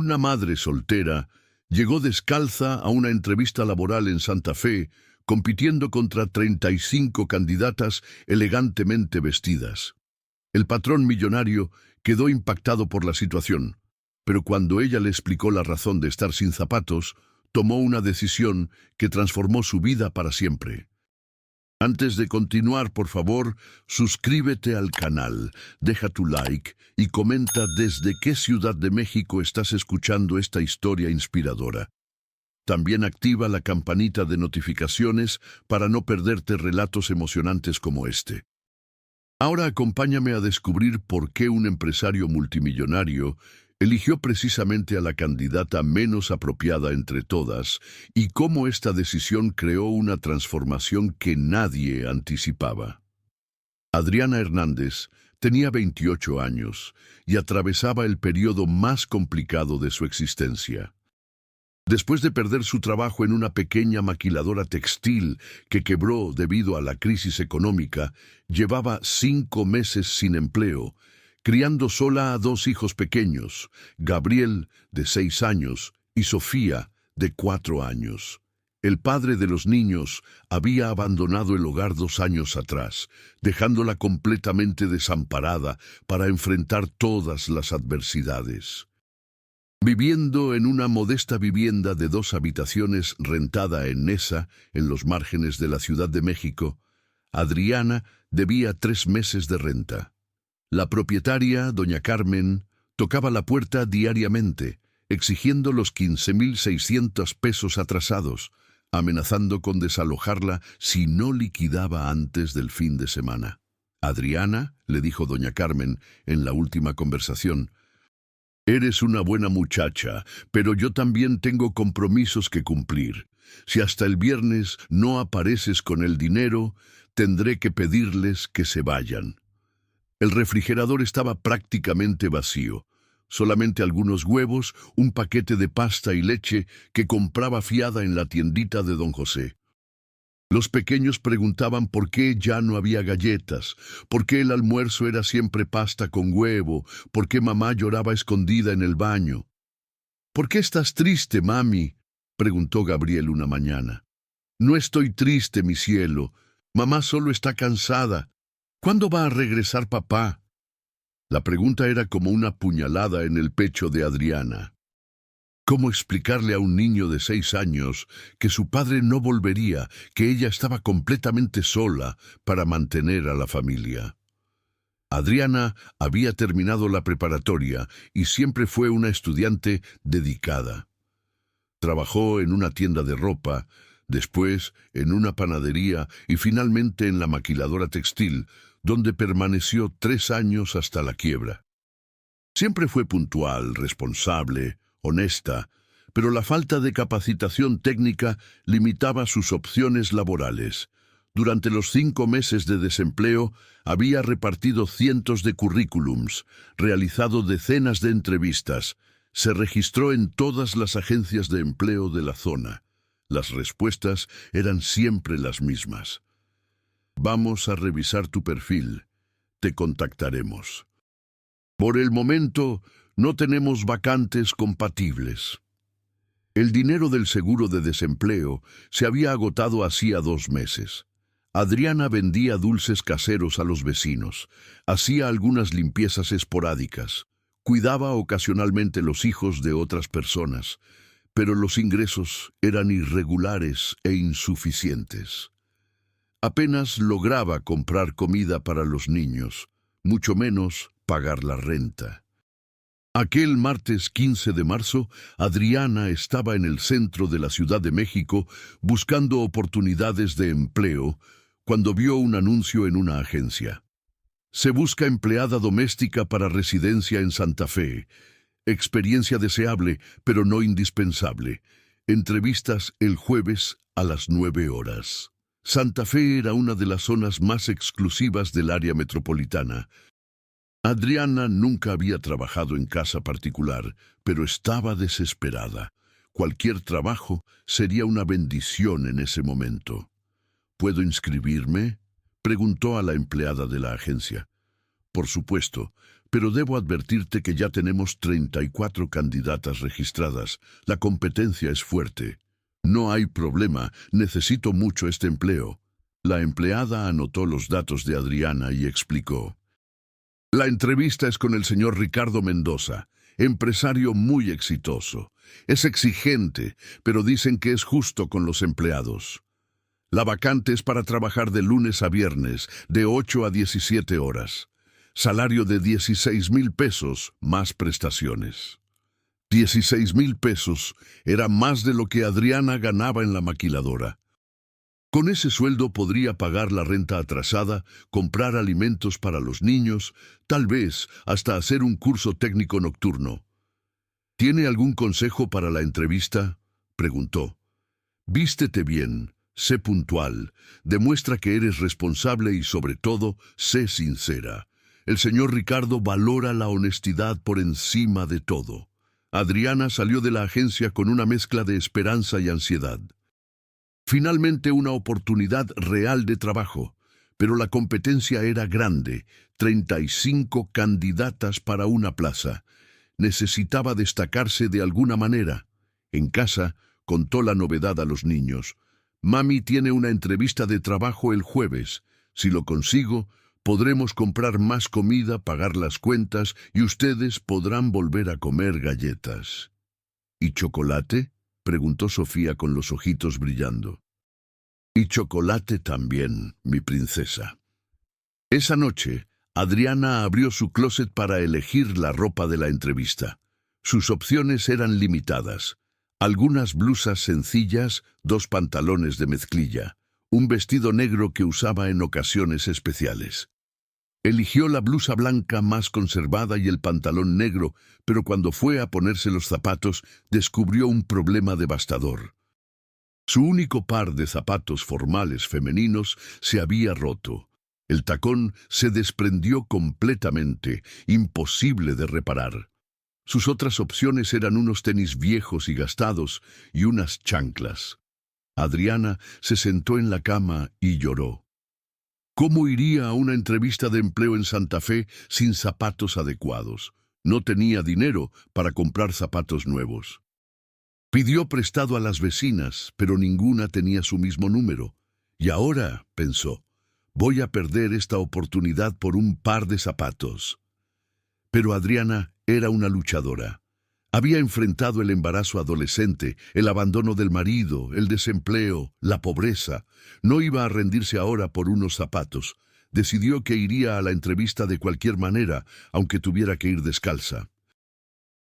Una madre soltera llegó descalza a una entrevista laboral en Santa Fe, compitiendo contra 35 candidatas elegantemente vestidas. El patrón millonario quedó impactado por la situación, pero cuando ella le explicó la razón de estar sin zapatos, tomó una decisión que transformó su vida para siempre. Antes de continuar, por favor, suscríbete al canal, deja tu like y comenta desde qué ciudad de México estás escuchando esta historia inspiradora. También activa la campanita de notificaciones para no perderte relatos emocionantes como este. Ahora acompáñame a descubrir por qué un empresario multimillonario eligió precisamente a la candidata menos apropiada entre todas y cómo esta decisión creó una transformación que nadie anticipaba. Adriana Hernández tenía 28 años y atravesaba el periodo más complicado de su existencia. Después de perder su trabajo en una pequeña maquiladora textil que quebró debido a la crisis económica, llevaba 5 meses sin empleo, criando sola a 2 hijos pequeños, Gabriel, de 6 años, y Sofía, de 4 años. El padre de los niños había abandonado el hogar 2 años atrás, dejándola completamente desamparada para enfrentar todas las adversidades. Viviendo en una modesta vivienda de 2 habitaciones rentada en Nesa, en los márgenes de la Ciudad de México, Adriana debía 3 meses de renta. La propietaria, doña Carmen, tocaba la puerta diariamente, exigiendo los 15,600 pesos atrasados, amenazando con desalojarla si no liquidaba antes del fin de semana. Adriana, le dijo doña Carmen en la última conversación, «Eres una buena muchacha, pero yo también tengo compromisos que cumplir. Si hasta el viernes no apareces con el dinero, tendré que pedirles que se vayan». El refrigerador estaba prácticamente vacío. Solamente algunos huevos, un paquete de pasta y leche que compraba fiada en la tiendita de don José. Los pequeños preguntaban por qué ya no había galletas, por qué el almuerzo era siempre pasta con huevo, por qué mamá lloraba escondida en el baño. «¿Por qué estás triste, mami?», preguntó Gabriel una mañana. «No estoy triste, mi cielo. Mamá solo está cansada. ¿Cuándo va a regresar papá?». La pregunta era como una puñalada en el pecho de Adriana. ¿Cómo explicarle a un niño de 6 años que su padre no volvería, que ella estaba completamente sola para mantener a la familia? Adriana había terminado la preparatoria y siempre fue una estudiante dedicada. Trabajó en una tienda de ropa, después en una panadería y finalmente en la maquiladora textil, donde permaneció 3 años hasta la quiebra. Siempre fue puntual, responsable, honesta, pero la falta de capacitación técnica limitaba sus opciones laborales. Durante los 5 meses de desempleo, había repartido cientos de currículums, realizado decenas de entrevistas, se registró en todas las agencias de empleo de la zona. Las respuestas eran siempre las mismas. «Vamos a revisar tu perfil. Te contactaremos. Por el momento, no tenemos vacantes compatibles». El dinero del seguro de desempleo se había agotado hacía 2 meses. Adriana vendía dulces caseros a los vecinos, hacía algunas limpiezas esporádicas, cuidaba ocasionalmente los hijos de otras personas, pero los ingresos eran irregulares e insuficientes. Apenas lograba comprar comida para los niños, mucho menos pagar la renta. Aquel martes 15 de marzo, Adriana estaba en el centro de la Ciudad de México buscando oportunidades de empleo cuando vio un anuncio en una agencia. «Se busca empleada doméstica para residencia en Santa Fe. Experiencia deseable, pero no indispensable. Entrevistas el jueves a las 9 horas». Santa Fe era una de las zonas más exclusivas del área metropolitana. Adriana nunca había trabajado en casa particular, pero estaba desesperada. Cualquier trabajo sería una bendición en ese momento. «¿Puedo inscribirme?», preguntó a la empleada de la agencia. «Por supuesto, pero debo advertirte que ya tenemos 34 candidatas registradas. La competencia es fuerte. No hay problema, necesito mucho este empleo. La empleada anotó los datos de Adriana y explicó. La entrevista es con el señor Ricardo Mendoza, empresario muy exitoso. Es exigente, pero dicen que es justo con los empleados. La vacante es para trabajar de lunes a viernes, de 8 a 17 horas. Salario de 16,000 pesos, más prestaciones. 16,000 pesos era más de lo que Adriana ganaba en la maquiladora. Con ese sueldo podría pagar la renta atrasada, comprar alimentos para los niños, tal vez hasta hacer un curso técnico nocturno. ¿Tiene algún consejo para la entrevista?, preguntó. Vístete bien, sé puntual, demuestra que eres responsable y sobre todo, sé sincera. El señor Ricardo valora la honestidad por encima de todo. Adriana salió de la agencia con una mezcla de esperanza y ansiedad. Finalmente una oportunidad real de trabajo, pero la competencia era grande, 35 candidatas para una plaza. Necesitaba destacarse de alguna manera. En casa, contó la novedad a los niños. Mami tiene una entrevista de trabajo el jueves. Si lo consigo, podremos comprar más comida, pagar las cuentas y ustedes podrán volver a comer galletas. ¿Y chocolate?, preguntó Sofía con los ojitos brillando. Y chocolate también, mi princesa. Esa noche, Adriana abrió su closet para elegir la ropa de la entrevista. Sus opciones eran limitadas. Algunas blusas sencillas, 2 pantalones de mezclilla, un vestido negro que usaba en ocasiones especiales. Eligió la blusa blanca más conservada y el pantalón negro, pero cuando fue a ponerse los zapatos, descubrió un problema devastador. Su único par de zapatos formales femeninos se había roto. El tacón se desprendió completamente, imposible de reparar. Sus otras opciones eran unos tenis viejos y gastados y unas chanclas. Adriana se sentó en la cama y lloró. ¿Cómo iría a una entrevista de empleo en Santa Fe sin zapatos adecuados? No tenía dinero para comprar zapatos nuevos. Pidió prestado a las vecinas, pero ninguna tenía su mismo número. Y ahora, pensó, voy a perder esta oportunidad por un par de zapatos. Pero Adriana era una luchadora. Había enfrentado el embarazo adolescente, el abandono del marido, el desempleo, la pobreza. No iba a rendirse ahora por unos zapatos. Decidió que iría a la entrevista de cualquier manera, aunque tuviera que ir descalza.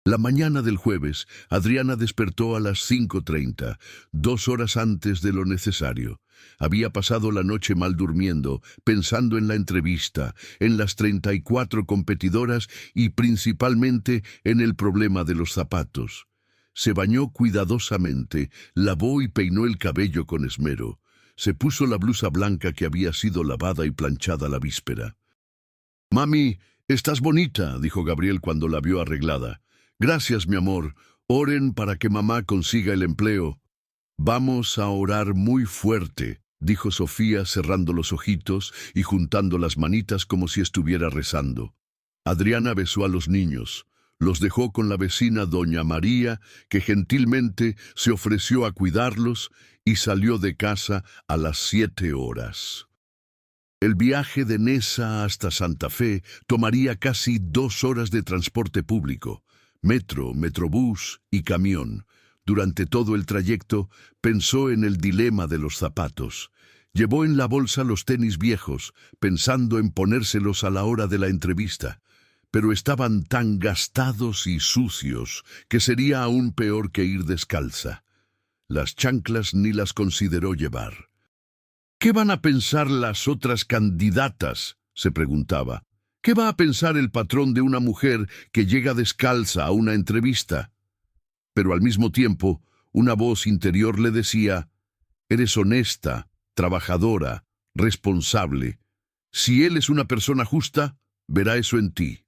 La mañana del jueves, Adriana despertó a las 5:30, 2 horas antes de lo necesario. Había pasado la noche mal durmiendo, pensando en la entrevista, en las 34 competidoras y principalmente en el problema de los zapatos. Se bañó cuidadosamente, lavó y peinó el cabello con esmero. Se puso la blusa blanca que había sido lavada y planchada la víspera. «Mami, estás bonita», dijo Gabriel cuando la vio arreglada. «Gracias, mi amor. Oren para que mamá consiga el empleo». «Vamos a orar muy fuerte», dijo Sofía cerrando los ojitos y juntando las manitas como si estuviera rezando. Adriana besó a los niños. Los dejó con la vecina doña María, que gentilmente se ofreció a cuidarlos y salió de casa a las 7 horas. El viaje de Neza hasta Santa Fe tomaría casi 2 horas de transporte público. Metro, metrobús y camión. Durante todo el trayecto pensó en el dilema de los zapatos. Llevó en la bolsa los tenis viejos, pensando en ponérselos a la hora de la entrevista, pero estaban tan gastados y sucios que sería aún peor que ir descalza. Las chanclas ni las consideró llevar. «¿Qué van a pensar las otras candidatas?», se preguntaba. «¿Qué va a pensar el patrón de una mujer que llega descalza a una entrevista?». Pero al mismo tiempo, una voz interior le decía: «Eres honesta, trabajadora, responsable. Si él es una persona justa, verá eso en ti».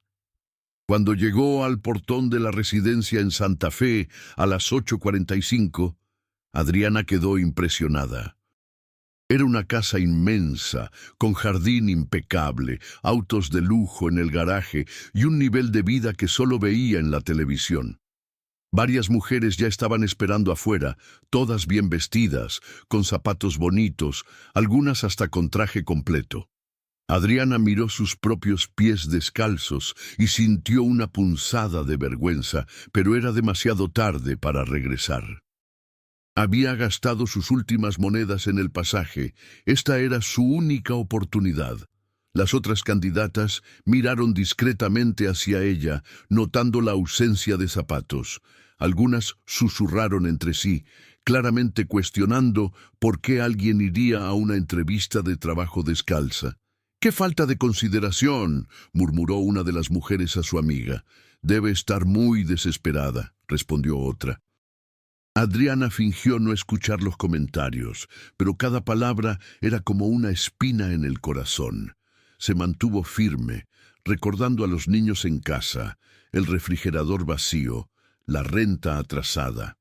Cuando llegó al portón de la residencia en Santa Fe a las 8:45, Adriana quedó impresionada. Era una casa inmensa, con jardín impecable, autos de lujo en el garaje y un nivel de vida que solo veía en la televisión. Varias mujeres ya estaban esperando afuera, todas bien vestidas, con zapatos bonitos, algunas hasta con traje completo. Adriana miró sus propios pies descalzos y sintió una punzada de vergüenza, pero era demasiado tarde para regresar. Había gastado sus últimas monedas en el pasaje. Esta era su única oportunidad. Las otras candidatas miraron discretamente hacia ella, notando la ausencia de zapatos. Algunas susurraron entre sí, claramente cuestionando por qué alguien iría a una entrevista de trabajo descalza. «¡Qué falta de consideración!», murmuró una de las mujeres a su amiga. «Debe estar muy desesperada», respondió otra. Adriana fingió no escuchar los comentarios, pero cada palabra era como una espina en el corazón. Se mantuvo firme, recordando a los niños en casa, el refrigerador vacío, la renta atrasada.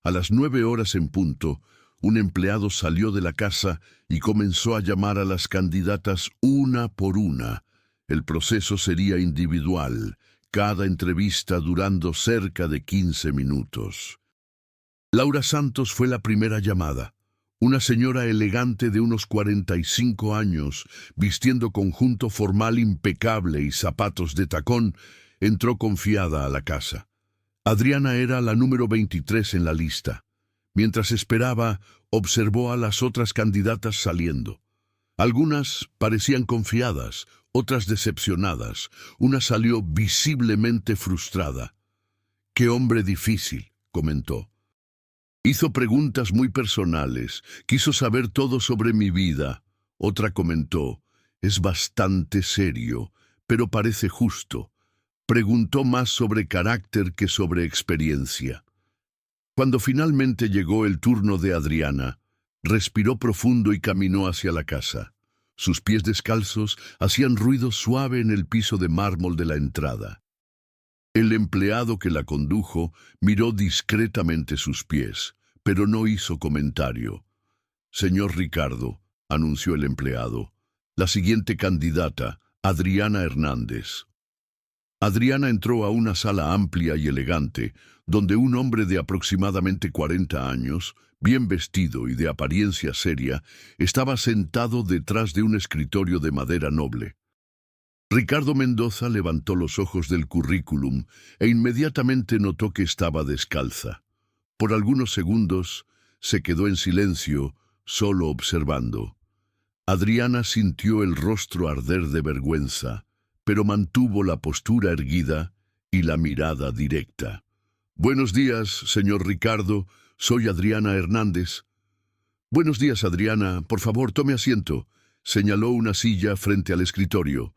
A las 9 horas en punto, un empleado salió de la casa y comenzó a llamar a las candidatas una por una. El proceso sería individual, cada entrevista durando cerca de 15 minutos. Laura Santos fue la primera llamada. Una señora elegante de unos 45 años, vistiendo conjunto formal impecable y zapatos de tacón, entró confiada a la casa. Adriana era la número 23 en la lista. Mientras esperaba, observó a las otras candidatas saliendo. Algunas parecían confiadas, otras decepcionadas. Una salió visiblemente frustrada. «Qué hombre difícil», comentó. «Hizo preguntas muy personales, quiso saber todo sobre mi vida». Otra comentó: «Es bastante serio, pero parece justo. Preguntó más sobre carácter que sobre experiencia». Cuando finalmente llegó el turno de Adriana, respiró profundo y caminó hacia la casa. Sus pies descalzos hacían ruido suave en el piso de mármol de la entrada. El empleado que la condujo miró discretamente sus pies, pero no hizo comentario. «Señor Ricardo», anunció el empleado, «la siguiente candidata, Adriana Hernández». Adriana entró a una sala amplia y elegante, donde un hombre de aproximadamente 40 años, bien vestido y de apariencia seria, estaba sentado detrás de un escritorio de madera noble. Ricardo Mendoza levantó los ojos del currículum e inmediatamente notó que estaba descalza. Por algunos segundos se quedó en silencio, solo observando. Adriana sintió el rostro arder de vergüenza, pero mantuvo la postura erguida y la mirada directa. «Buenos días, señor Ricardo. Soy Adriana Hernández». «Buenos días, Adriana. Por favor, tome asiento», señaló una silla frente al escritorio.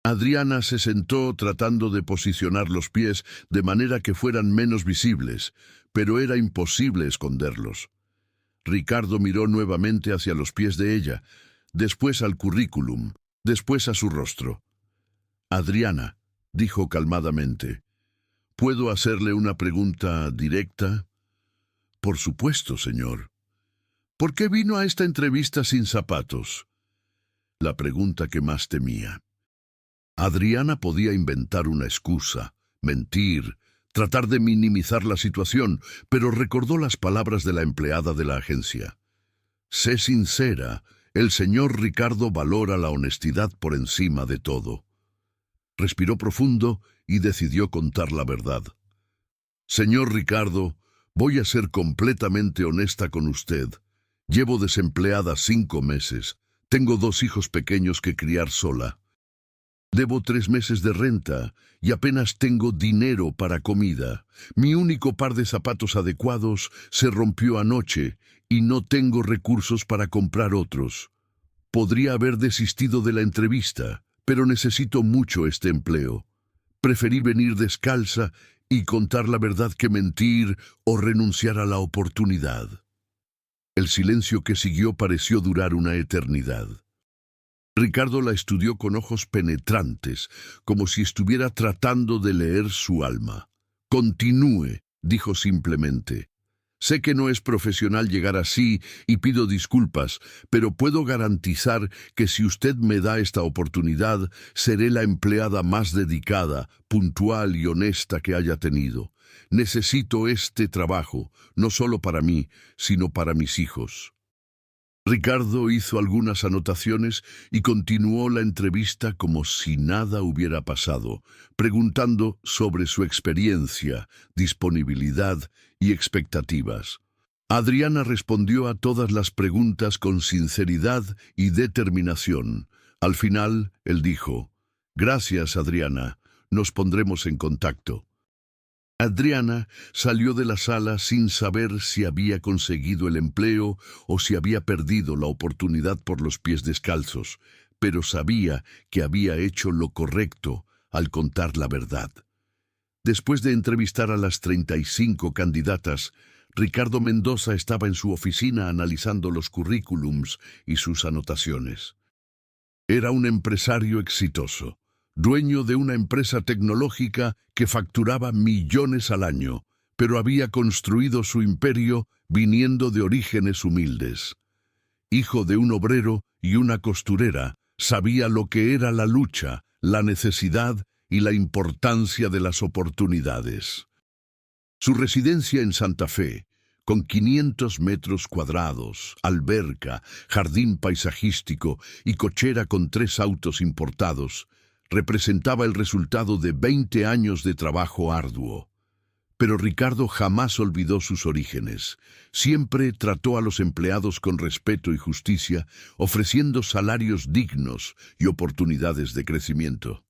Adriana se sentó tratando de posicionar los pies de manera que fueran menos visibles, pero era imposible esconderlos. Ricardo miró nuevamente hacia los pies de ella, después al currículum, después a su rostro. «Adriana», dijo calmadamente, «¿puedo hacerle una pregunta directa?» «Por supuesto, señor». «¿Por qué vino a esta entrevista sin zapatos?» La pregunta que más temía. Adriana podía inventar una excusa, mentir, tratar de minimizar la situación, pero recordó las palabras de la empleada de la agencia. «Sé sincera, el señor Ricardo valora la honestidad por encima de todo». Respiró profundo y decidió contar la verdad. «Señor Ricardo, voy a ser completamente honesta con usted. Llevo desempleada 5 meses. Tengo 2 hijos pequeños que criar sola. Debo 3 meses de renta y apenas tengo dinero para comida. Mi único par de zapatos adecuados se rompió anoche y no tengo recursos para comprar otros. Podría haber desistido de la entrevista, pero necesito mucho este empleo. Preferí venir descalza y contar la verdad que mentir o renunciar a la oportunidad». El silencio que siguió pareció durar una eternidad. Ricardo la estudió con ojos penetrantes, como si estuviera tratando de leer su alma. «Continúe», dijo simplemente. Sé que no es profesional llegar así y pido disculpas, pero puedo garantizar que si usted me da esta oportunidad, seré la empleada más dedicada, puntual y honesta que haya tenido. Necesito este trabajo, no solo para mí, sino para mis hijos. Ricardo hizo algunas anotaciones y continuó la entrevista como si nada hubiera pasado, preguntando sobre su experiencia, disponibilidad y expectativas. Adriana respondió a todas las preguntas con sinceridad y determinación. Al final, él dijo: «Gracias, Adriana, nos pondremos en contacto». Adriana salió de la sala sin saber si había conseguido el empleo o si había perdido la oportunidad por los pies descalzos, pero sabía que había hecho lo correcto al contar la verdad. Después de entrevistar a las 35 candidatas, Ricardo Mendoza estaba en su oficina analizando los currículums y sus anotaciones. Era un empresario exitoso, dueño de una empresa tecnológica que facturaba millones al año, pero había construido su imperio viniendo de orígenes humildes. Hijo de un obrero y una costurera, sabía lo que era la lucha, la necesidad y la importancia de las oportunidades. Su residencia en Santa Fe, con 500 metros cuadrados, alberca, jardín paisajístico y cochera con 3 autos importados, representaba el resultado de 20 años de trabajo arduo. Pero Ricardo jamás olvidó sus orígenes. Siempre trató a los empleados con respeto y justicia, ofreciendo salarios dignos y oportunidades de crecimiento.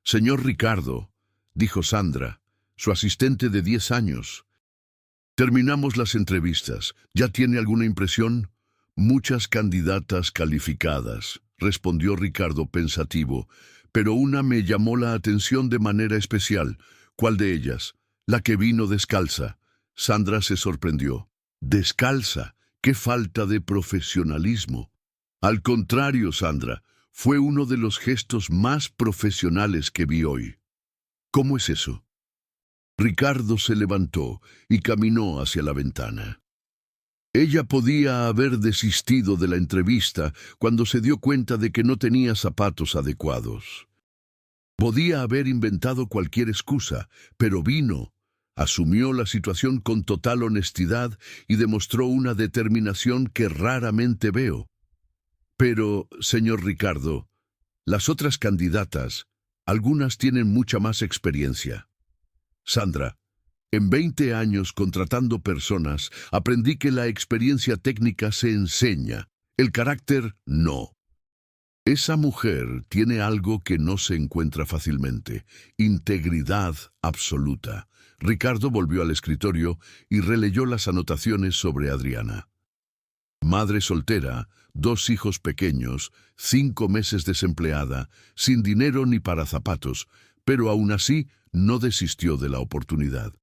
«Señor Ricardo», dijo Sandra, su asistente de 10 años. «Terminamos las entrevistas. ¿Ya tiene alguna impresión?» «Muchas candidatas calificadas», respondió Ricardo pensativo, «pero una me llamó la atención de manera especial». «¿Cuál de ellas?» «La que vino descalza». Sandra se sorprendió. «¿Descalza? ¡Qué falta de profesionalismo!» «Al contrario, Sandra, fue uno de los gestos más profesionales que vi hoy». «¿Cómo es eso?» Ricardo se levantó y caminó hacia la ventana. Ella podía haber desistido de la entrevista cuando se dio cuenta de que no tenía zapatos adecuados. Podía haber inventado cualquier excusa, pero vino, asumió la situación con total honestidad y demostró una determinación que raramente veo. «Pero, señor Ricardo, las otras candidatas, algunas tienen mucha más experiencia». «Sandra, en 20 años contratando personas, aprendí que la experiencia técnica se enseña, el carácter no. Esa mujer tiene algo que no se encuentra fácilmente: integridad absoluta». Ricardo volvió al escritorio y releyó las anotaciones sobre Adriana. Madre soltera, 2 hijos pequeños, 5 meses desempleada, sin dinero ni para zapatos, pero aún así no desistió de la oportunidad.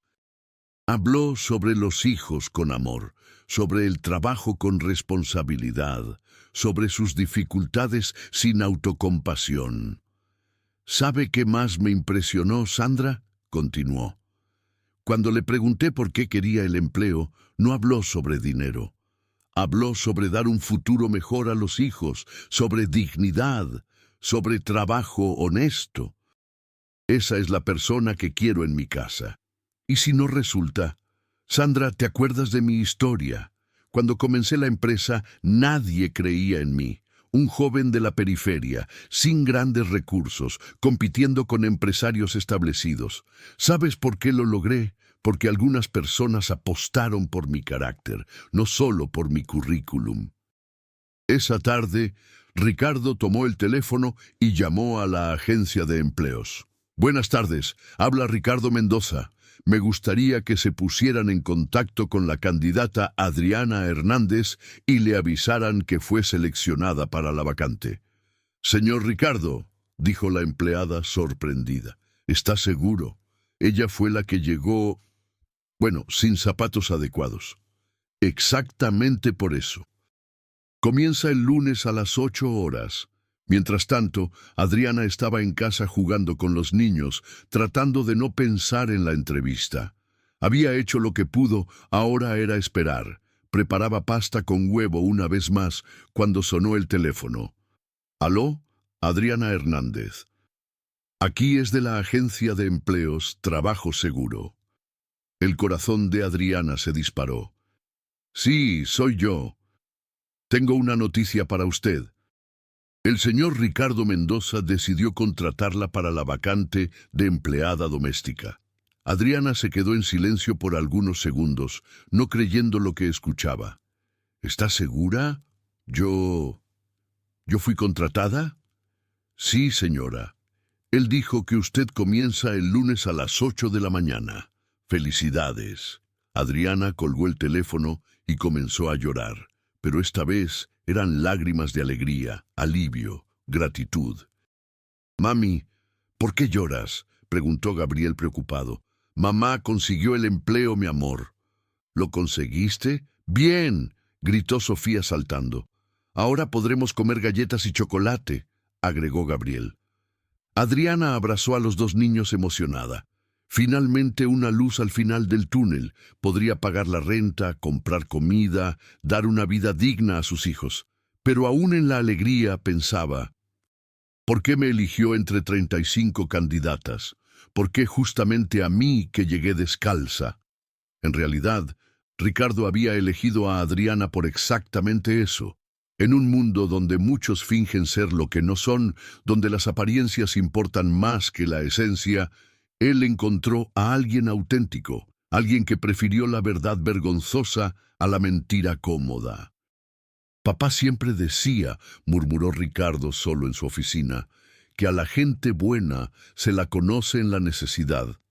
Habló sobre los hijos con amor, sobre el trabajo con responsabilidad, sobre sus dificultades sin autocompasión. «¿Sabe qué más me impresionó, Sandra?», continuó. «Cuando le pregunté por qué quería el empleo, no habló sobre dinero. Habló sobre dar un futuro mejor a los hijos, sobre dignidad, sobre trabajo honesto. Esa es la persona que quiero en mi casa. ¿Y si no resulta? Sandra, ¿te acuerdas de mi historia? Cuando comencé la empresa, nadie creía en mí. Un joven de la periferia, sin grandes recursos, compitiendo con empresarios establecidos. ¿Sabes por qué lo logré? Porque algunas personas apostaron por mi carácter, no solo por mi currículum». Esa tarde, Ricardo tomó el teléfono y llamó a la agencia de empleos. «Buenas tardes, habla Ricardo Mendoza. Me gustaría que se pusieran en contacto con la candidata Adriana Hernández y le avisaran que fue seleccionada para la vacante». «Señor Ricardo», dijo la empleada sorprendida, «¿está seguro? Ella fue la que llegó, sin zapatos adecuados». «Exactamente por eso. Comienza el lunes a las 8 horas. Mientras tanto, Adriana estaba en casa jugando con los niños, tratando de no pensar en la entrevista. Había hecho lo que pudo, ahora era esperar. Preparaba pasta con huevo una vez más cuando sonó el teléfono. «¿Aló? Adriana Hernández. Aquí es de la agencia de empleos Trabajo Seguro». El corazón de Adriana se disparó. «Sí, soy yo. Tengo una noticia para usted». El señor Ricardo Mendoza decidió contratarla para la vacante de empleada doméstica. Adriana se quedó en silencio por algunos segundos, no creyendo lo que escuchaba. «¿Está segura? ¿Yo fui contratada?» «Sí, señora. Él dijo que usted comienza el lunes a las 8 de la mañana. Felicidades». Adriana colgó el teléfono y comenzó a llorar, pero esta vez eran lágrimas de alegría, alivio, gratitud. «Mami, ¿por qué lloras?», preguntó Gabriel preocupado. «Mamá consiguió el empleo, mi amor». «¿Lo conseguiste? ¡Bien!», gritó Sofía saltando. «Ahora podremos comer galletas y chocolate», agregó Gabriel. Adriana abrazó a los dos niños emocionada. Finalmente una luz al final del túnel. Podría pagar la renta, comprar comida, dar una vida digna a sus hijos. Pero aún en la alegría pensaba, ¿por qué me eligió entre 35 candidatas? ¿Por qué justamente a mí que llegué descalza? En realidad, Ricardo había elegido a Adriana por exactamente eso. En un mundo donde muchos fingen ser lo que no son, donde las apariencias importan más que la esencia, él encontró a alguien auténtico, alguien que prefirió la verdad vergonzosa a la mentira cómoda. «Papá siempre decía», murmuró Ricardo solo en su oficina, «que a la gente buena se la conoce en la necesidad».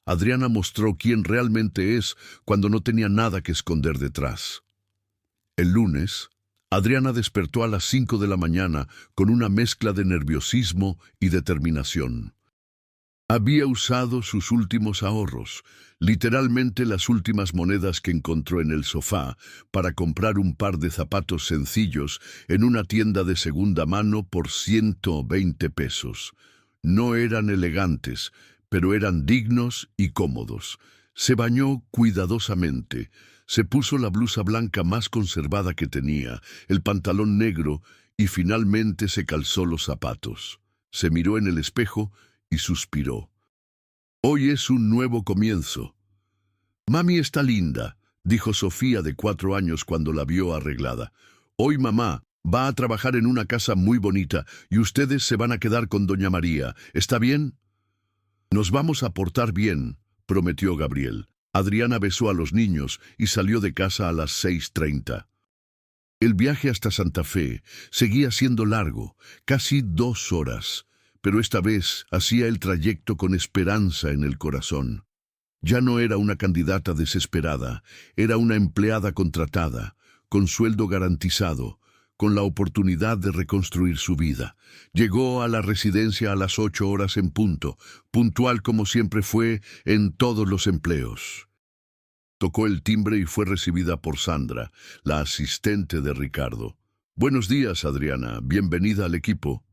Adriana mostró quién realmente es cuando no tenía nada que esconder detrás. El lunes, Adriana despertó a las 5 de la mañana con una mezcla de nerviosismo y determinación. Había usado sus últimos ahorros, literalmente las últimas monedas que encontró en el sofá, para comprar un par de zapatos sencillos en una tienda de segunda mano por 120 pesos. No eran elegantes, pero eran dignos y cómodos. Se bañó cuidadosamente, se puso la blusa blanca más conservada que tenía, el pantalón negro y finalmente se calzó los zapatos. Se miró en el espejo y suspiró. «Hoy es un nuevo comienzo». «Mami está linda», dijo Sofía de 4 años cuando la vio arreglada. «Hoy mamá va a trabajar en una casa muy bonita y ustedes se van a quedar con doña María. ¿Está bien?» «Nos vamos a portar bien», prometió Gabriel. Adriana besó a los niños y salió de casa a las 6:30. El viaje hasta Santa Fe seguía siendo largo, casi 2 horas. Pero esta vez hacía el trayecto con esperanza en el corazón. Ya no era una candidata desesperada, era una empleada contratada, con sueldo garantizado, con la oportunidad de reconstruir su vida. Llegó a la residencia a las 8 horas en punto, puntual como siempre fue en todos los empleos. Tocó el timbre y fue recibida por Sandra, la asistente de Ricardo. «Buenos días, Adriana, bienvenida al equipo».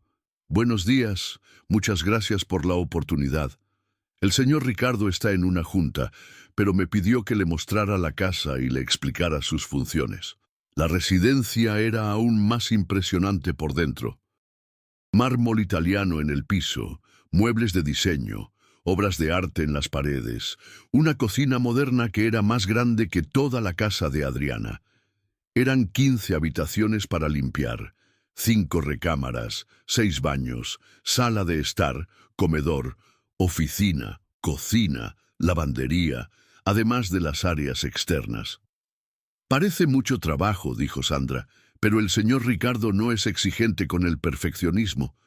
«Buenos días, muchas gracias por la oportunidad. El señor Ricardo está en una junta, pero me pidió que le mostrara la casa y le explicara sus funciones». La residencia era aún más impresionante por dentro. Mármol italiano en el piso, muebles de diseño, obras de arte en las paredes, una cocina moderna que era más grande que toda la casa de Adriana. Eran 15 habitaciones para limpiar. 5 recámaras, 6 baños, sala de estar, comedor, oficina, cocina, lavandería, además de las áreas externas. «Parece mucho trabajo», dijo Sandra, «pero el señor Ricardo no es exigente con el perfeccionismo.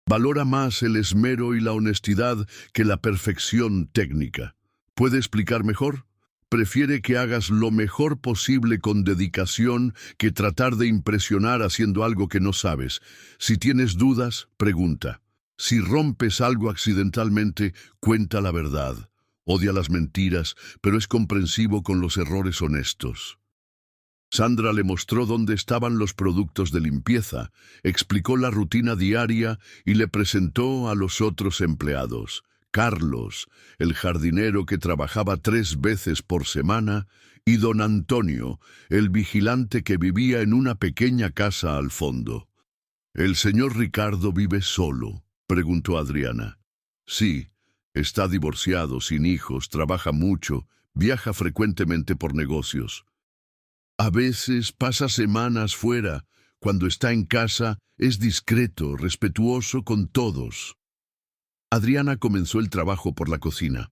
Valora más el esmero y la honestidad que la perfección técnica. ¿Puede explicar mejor? Prefiere que hagas lo mejor posible con dedicación que tratar de impresionar haciendo algo que no sabes. Si tienes dudas, pregunta. Si rompes algo accidentalmente, cuenta la verdad. Odia las mentiras, pero es comprensivo con los errores honestos». Sandra le mostró dónde estaban los productos de limpieza, explicó la rutina diaria y le presentó a los otros empleados. Carlos, el jardinero que trabajaba 3 veces por semana, y don Antonio, el vigilante que vivía en una pequeña casa al fondo. ¿El señor Ricardo vive solo?, preguntó Adriana. Sí, está divorciado, sin hijos, trabaja mucho, viaja frecuentemente por negocios. A veces pasa semanas fuera. Cuando está en casa, es discreto, respetuoso con todos. Adriana comenzó el trabajo por la cocina.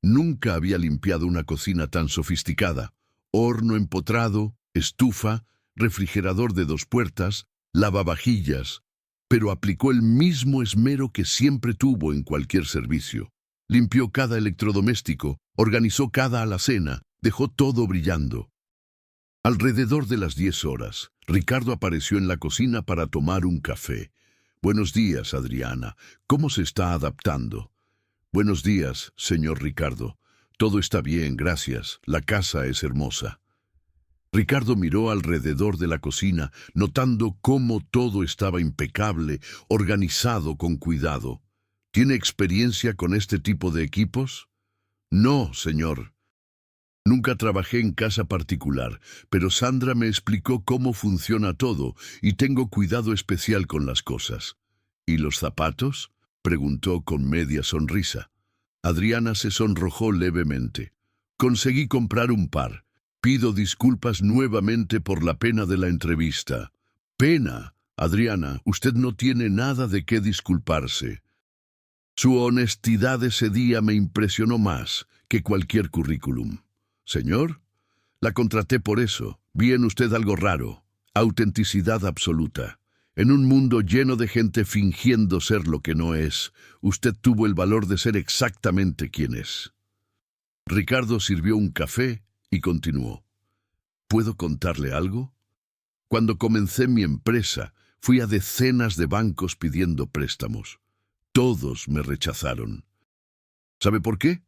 Nunca había limpiado una cocina tan sofisticada. Horno empotrado, estufa, refrigerador de 2 puertas, lavavajillas. Pero aplicó el mismo esmero que siempre tuvo en cualquier servicio. Limpió cada electrodoméstico, organizó cada alacena, dejó todo brillando. Alrededor de las 10 horas, Ricardo apareció en la cocina para tomar un café. Buenos días, Adriana. ¿Cómo se está adaptando? Buenos días, señor Ricardo. Todo está bien, gracias. La casa es hermosa. Ricardo miró alrededor de la cocina, notando cómo todo estaba impecable, organizado con cuidado. ¿Tiene experiencia con este tipo de equipos? No, señor. Nunca trabajé en casa particular, pero Sandra me explicó cómo funciona todo y tengo cuidado especial con las cosas. ¿Y los zapatos?, preguntó con media sonrisa. Adriana se sonrojó levemente. Conseguí comprar un par. Pido disculpas nuevamente por la pena de la entrevista. Pena, Adriana, usted no tiene nada de qué disculparse. Su honestidad ese día me impresionó más que cualquier currículum. Señor, la contraté por eso. Vi en usted algo raro. Autenticidad absoluta. En un mundo lleno de gente fingiendo ser lo que no es, usted tuvo el valor de ser exactamente quien es. Ricardo sirvió un café y continuó. ¿Puedo contarle algo? Cuando comencé mi empresa, fui a decenas de bancos pidiendo préstamos. Todos me rechazaron. ¿Sabe por qué?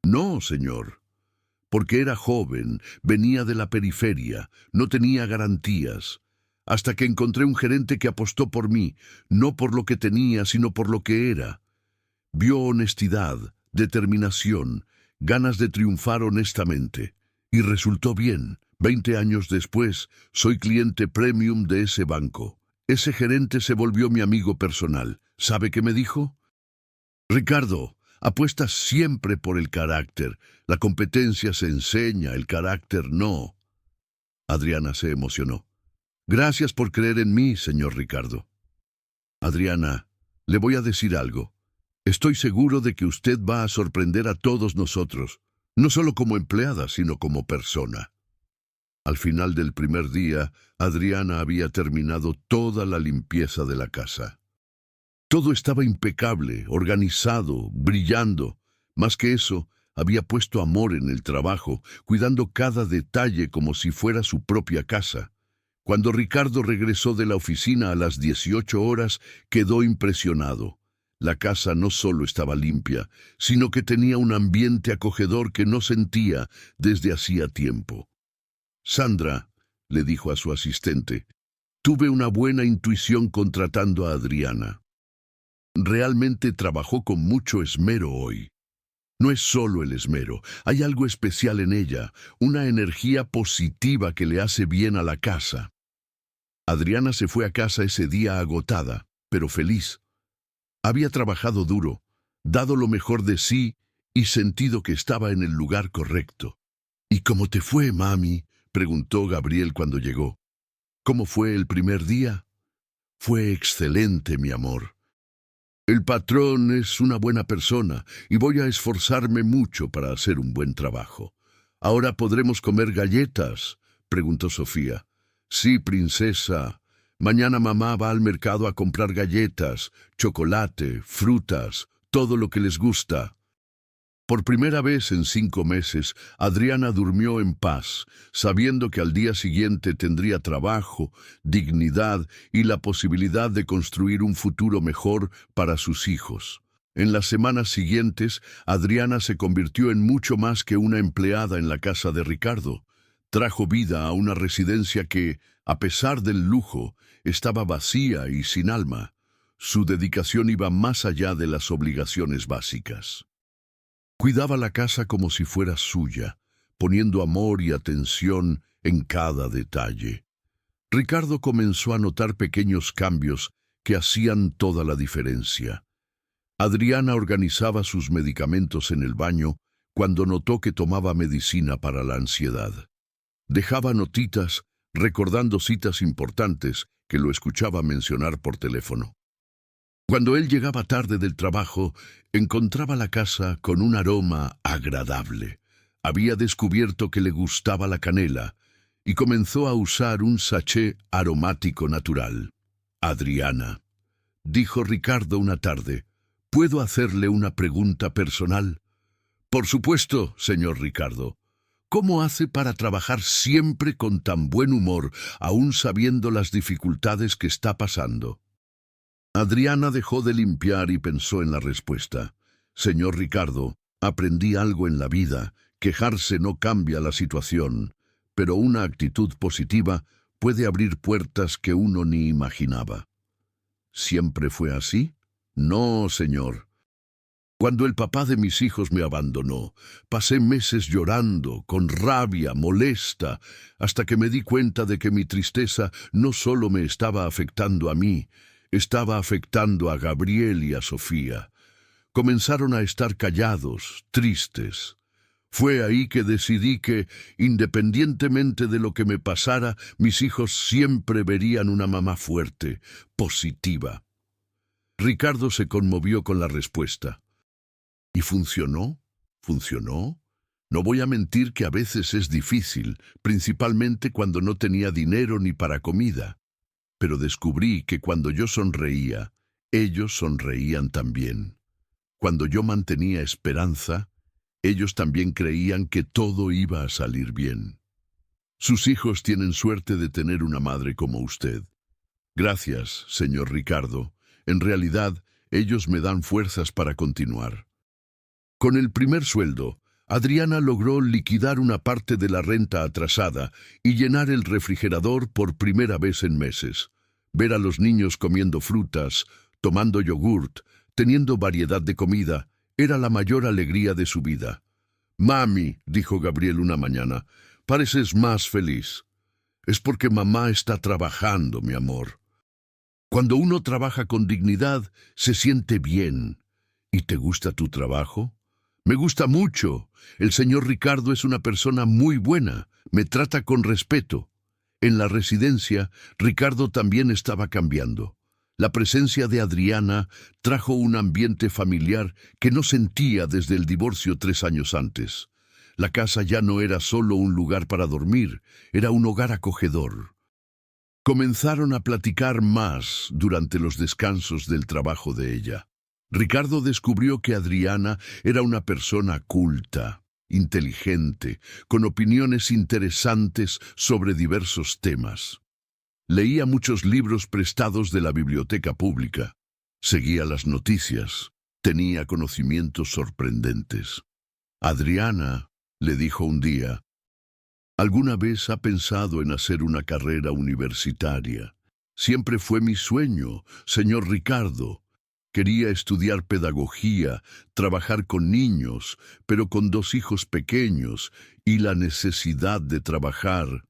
No, señor. Porque era joven, venía de la periferia, no tenía garantías. Hasta que encontré un gerente que apostó por mí, no por lo que tenía, sino por lo que era. Vio honestidad, determinación, ganas de triunfar honestamente. Y resultó bien. 20 años después, soy cliente premium de ese banco. Ese gerente se volvió mi amigo personal. ¿Sabe qué me dijo? Ricardo, apuesta siempre por el carácter. La competencia se enseña, el carácter no. Adriana se emocionó. Gracias por creer en mí, señor Ricardo. Adriana, le voy a decir algo. Estoy seguro de que usted va a sorprender a todos nosotros, no solo como empleada, sino como persona. Al final del primer día, Adriana había terminado toda la limpieza de la casa. Todo estaba impecable, organizado, brillando. Más que eso, había puesto amor en el trabajo, cuidando cada detalle como si fuera su propia casa. Cuando Ricardo regresó de la oficina a las 18 horas, quedó impresionado. La casa no solo estaba limpia, sino que tenía un ambiente acogedor que no sentía desde hacía tiempo. Sandra, le dijo a su asistente, tuve una buena intuición contratando a Adriana. Realmente trabajó con mucho esmero hoy. No es solo el esmero, hay algo especial en ella, una energía positiva que le hace bien a la casa. Adriana se fue a casa ese día agotada, pero feliz. Había trabajado duro, dado lo mejor de sí y sentido que estaba en el lugar correcto. ¿Y cómo te fue, mami?, preguntó Gabriel cuando llegó. ¿Cómo fue el primer día? Fue excelente, mi amor. El patrón es una buena persona y voy a esforzarme mucho para hacer un buen trabajo. ¿Ahora podremos comer galletas?, preguntó Sofía. Sí, princesa. Mañana mamá va al mercado a comprar galletas, chocolate, frutas, todo lo que les gusta. Por primera vez en 5 meses, Adriana durmió en paz, sabiendo que al día siguiente tendría trabajo, dignidad y la posibilidad de construir un futuro mejor para sus hijos. En las semanas siguientes, Adriana se convirtió en mucho más que una empleada en la casa de Ricardo. Trajo vida a una residencia que, a pesar del lujo, estaba vacía y sin alma. Su dedicación iba más allá de las obligaciones básicas. Cuidaba la casa como si fuera suya, poniendo amor y atención en cada detalle. Ricardo comenzó a notar pequeños cambios que hacían toda la diferencia. Adriana organizaba sus medicamentos en el baño cuando notó que tomaba medicina para la ansiedad. Dejaba notitas recordando citas importantes que lo escuchaba mencionar por teléfono. Cuando él llegaba tarde del trabajo, encontraba la casa con un aroma agradable. Había descubierto que le gustaba la canela y comenzó a usar un sachet aromático natural. Adriana, dijo Ricardo una tarde, ¿puedo hacerle una pregunta personal? Por supuesto, señor Ricardo. ¿Cómo hace para trabajar siempre con tan buen humor, aún sabiendo las dificultades que está pasando? Adriana dejó de limpiar y pensó en la respuesta. Señor Ricardo, aprendí algo en la vida. Quejarse no cambia la situación, pero una actitud positiva puede abrir puertas que uno ni imaginaba. ¿Siempre fue así? No, señor. Cuando el papá de mis hijos me abandonó, pasé meses llorando, con rabia, molesta, hasta que me di cuenta de que mi tristeza no solo me estaba afectando a mí, estaba afectando a Gabriel y a Sofía. Comenzaron a estar callados, tristes. Fue ahí que decidí que, independientemente de lo que me pasara, mis hijos siempre verían una mamá fuerte, positiva. Ricardo se conmovió con la respuesta. ¿Y funcionó? ¿Funcionó? No voy a mentir que a veces es difícil, principalmente cuando no tenía dinero ni para comida. Pero descubrí que cuando yo sonreía, ellos sonreían también. Cuando yo mantenía esperanza, ellos también creían que todo iba a salir bien. Sus hijos tienen suerte de tener una madre como usted. Gracias, señor Ricardo. En realidad, ellos me dan fuerzas para continuar. Con el primer sueldo, Adriana logró liquidar una parte de la renta atrasada y llenar el refrigerador por primera vez en meses. Ver a los niños comiendo frutas, tomando yogurt, teniendo variedad de comida, era la mayor alegría de su vida. «Mami», dijo Gabriel una mañana, «pareces más feliz». «Es porque mamá está trabajando, mi amor». Cuando uno trabaja con dignidad, se siente bien. ¿Y te gusta tu trabajo? Me gusta mucho. El señor Ricardo es una persona muy buena. Me trata con respeto. En la residencia, Ricardo también estaba cambiando. La presencia de Adriana trajo un ambiente familiar que no sentía desde el divorcio 3 años antes. La casa ya no era solo un lugar para dormir, era un hogar acogedor. Comenzaron a platicar más durante los descansos del trabajo de ella. Ricardo descubrió que Adriana era una persona culta, inteligente, con opiniones interesantes sobre diversos temas. Leía muchos libros prestados de la biblioteca pública. Seguía las noticias. Tenía conocimientos sorprendentes. Adriana le dijo un día, «¿Alguna vez ha pensado en hacer una carrera universitaria? Siempre fue mi sueño, señor Ricardo. Quería estudiar pedagogía, trabajar con niños, pero con 2 hijos pequeños y la necesidad de trabajar.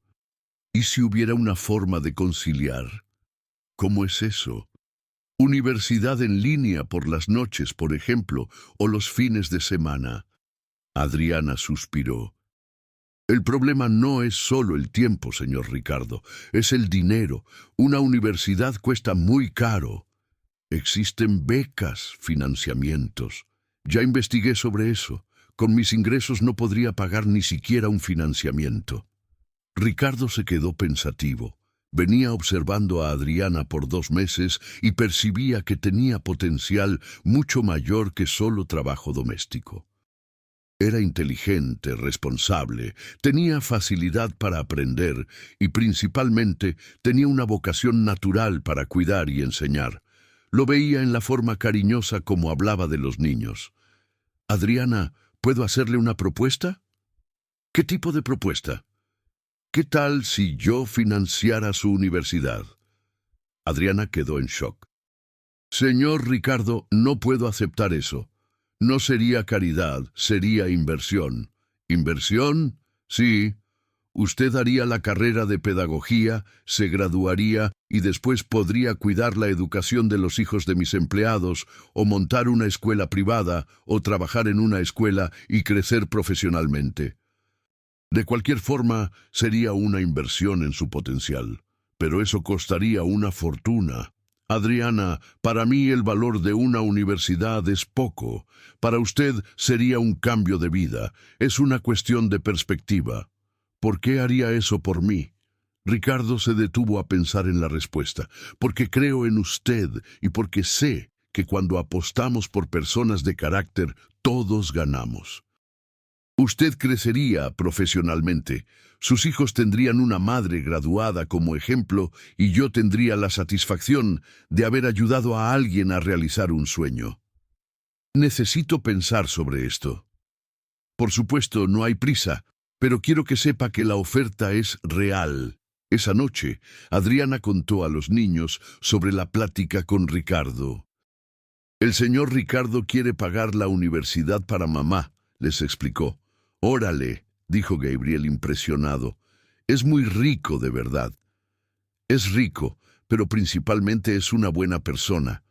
¿Y si hubiera una forma de conciliar? ¿Cómo es eso? Universidad en línea por las noches, por ejemplo, o los fines de semana». Adriana suspiró. «El problema no es solo el tiempo, señor Ricardo, es el dinero. Una universidad cuesta muy caro. Existen becas, financiamientos. Ya investigué sobre eso. Con mis ingresos no podría pagar ni siquiera un financiamiento». Ricardo se quedó pensativo. Venía observando a Adriana por 2 meses y percibía que tenía potencial mucho mayor que solo trabajo doméstico. Era inteligente, responsable, tenía facilidad para aprender y principalmente tenía una vocación natural para cuidar y enseñar. Lo veía en la forma cariñosa como hablaba de los niños. «Adriana, ¿puedo hacerle una propuesta?» «¿Qué tipo de propuesta?» «¿Qué tal si yo financiara su universidad?» Adriana quedó en shock. Señor Ricardo, no puedo aceptar eso. No sería caridad, sería inversión. ¿Inversión? Sí. Usted haría la carrera de pedagogía, se graduaría y después podría cuidar la educación de los hijos de mis empleados, o montar una escuela privada, o trabajar en una escuela y crecer profesionalmente. De cualquier forma, sería una inversión en su potencial, pero eso costaría una fortuna. Adriana, para mí el valor de una universidad es poco. Para usted sería un cambio de vida. Es una cuestión de perspectiva. ¿Por qué haría eso por mí? Ricardo se detuvo a pensar en la respuesta. Porque creo en usted y porque sé que cuando apostamos por personas de carácter, todos ganamos. Usted crecería profesionalmente, sus hijos tendrían una madre graduada como ejemplo y yo tendría la satisfacción de haber ayudado a alguien a realizar un sueño. Necesito pensar sobre esto. Por supuesto, no hay prisa, pero quiero que sepa que la oferta es real. Esa noche, Adriana contó a los niños sobre la plática con Ricardo. El señor Ricardo quiere pagar la universidad para mamá, les explicó. Órale, dijo Gabriel impresionado. Es muy rico, de verdad. Es rico, pero principalmente es una buena persona.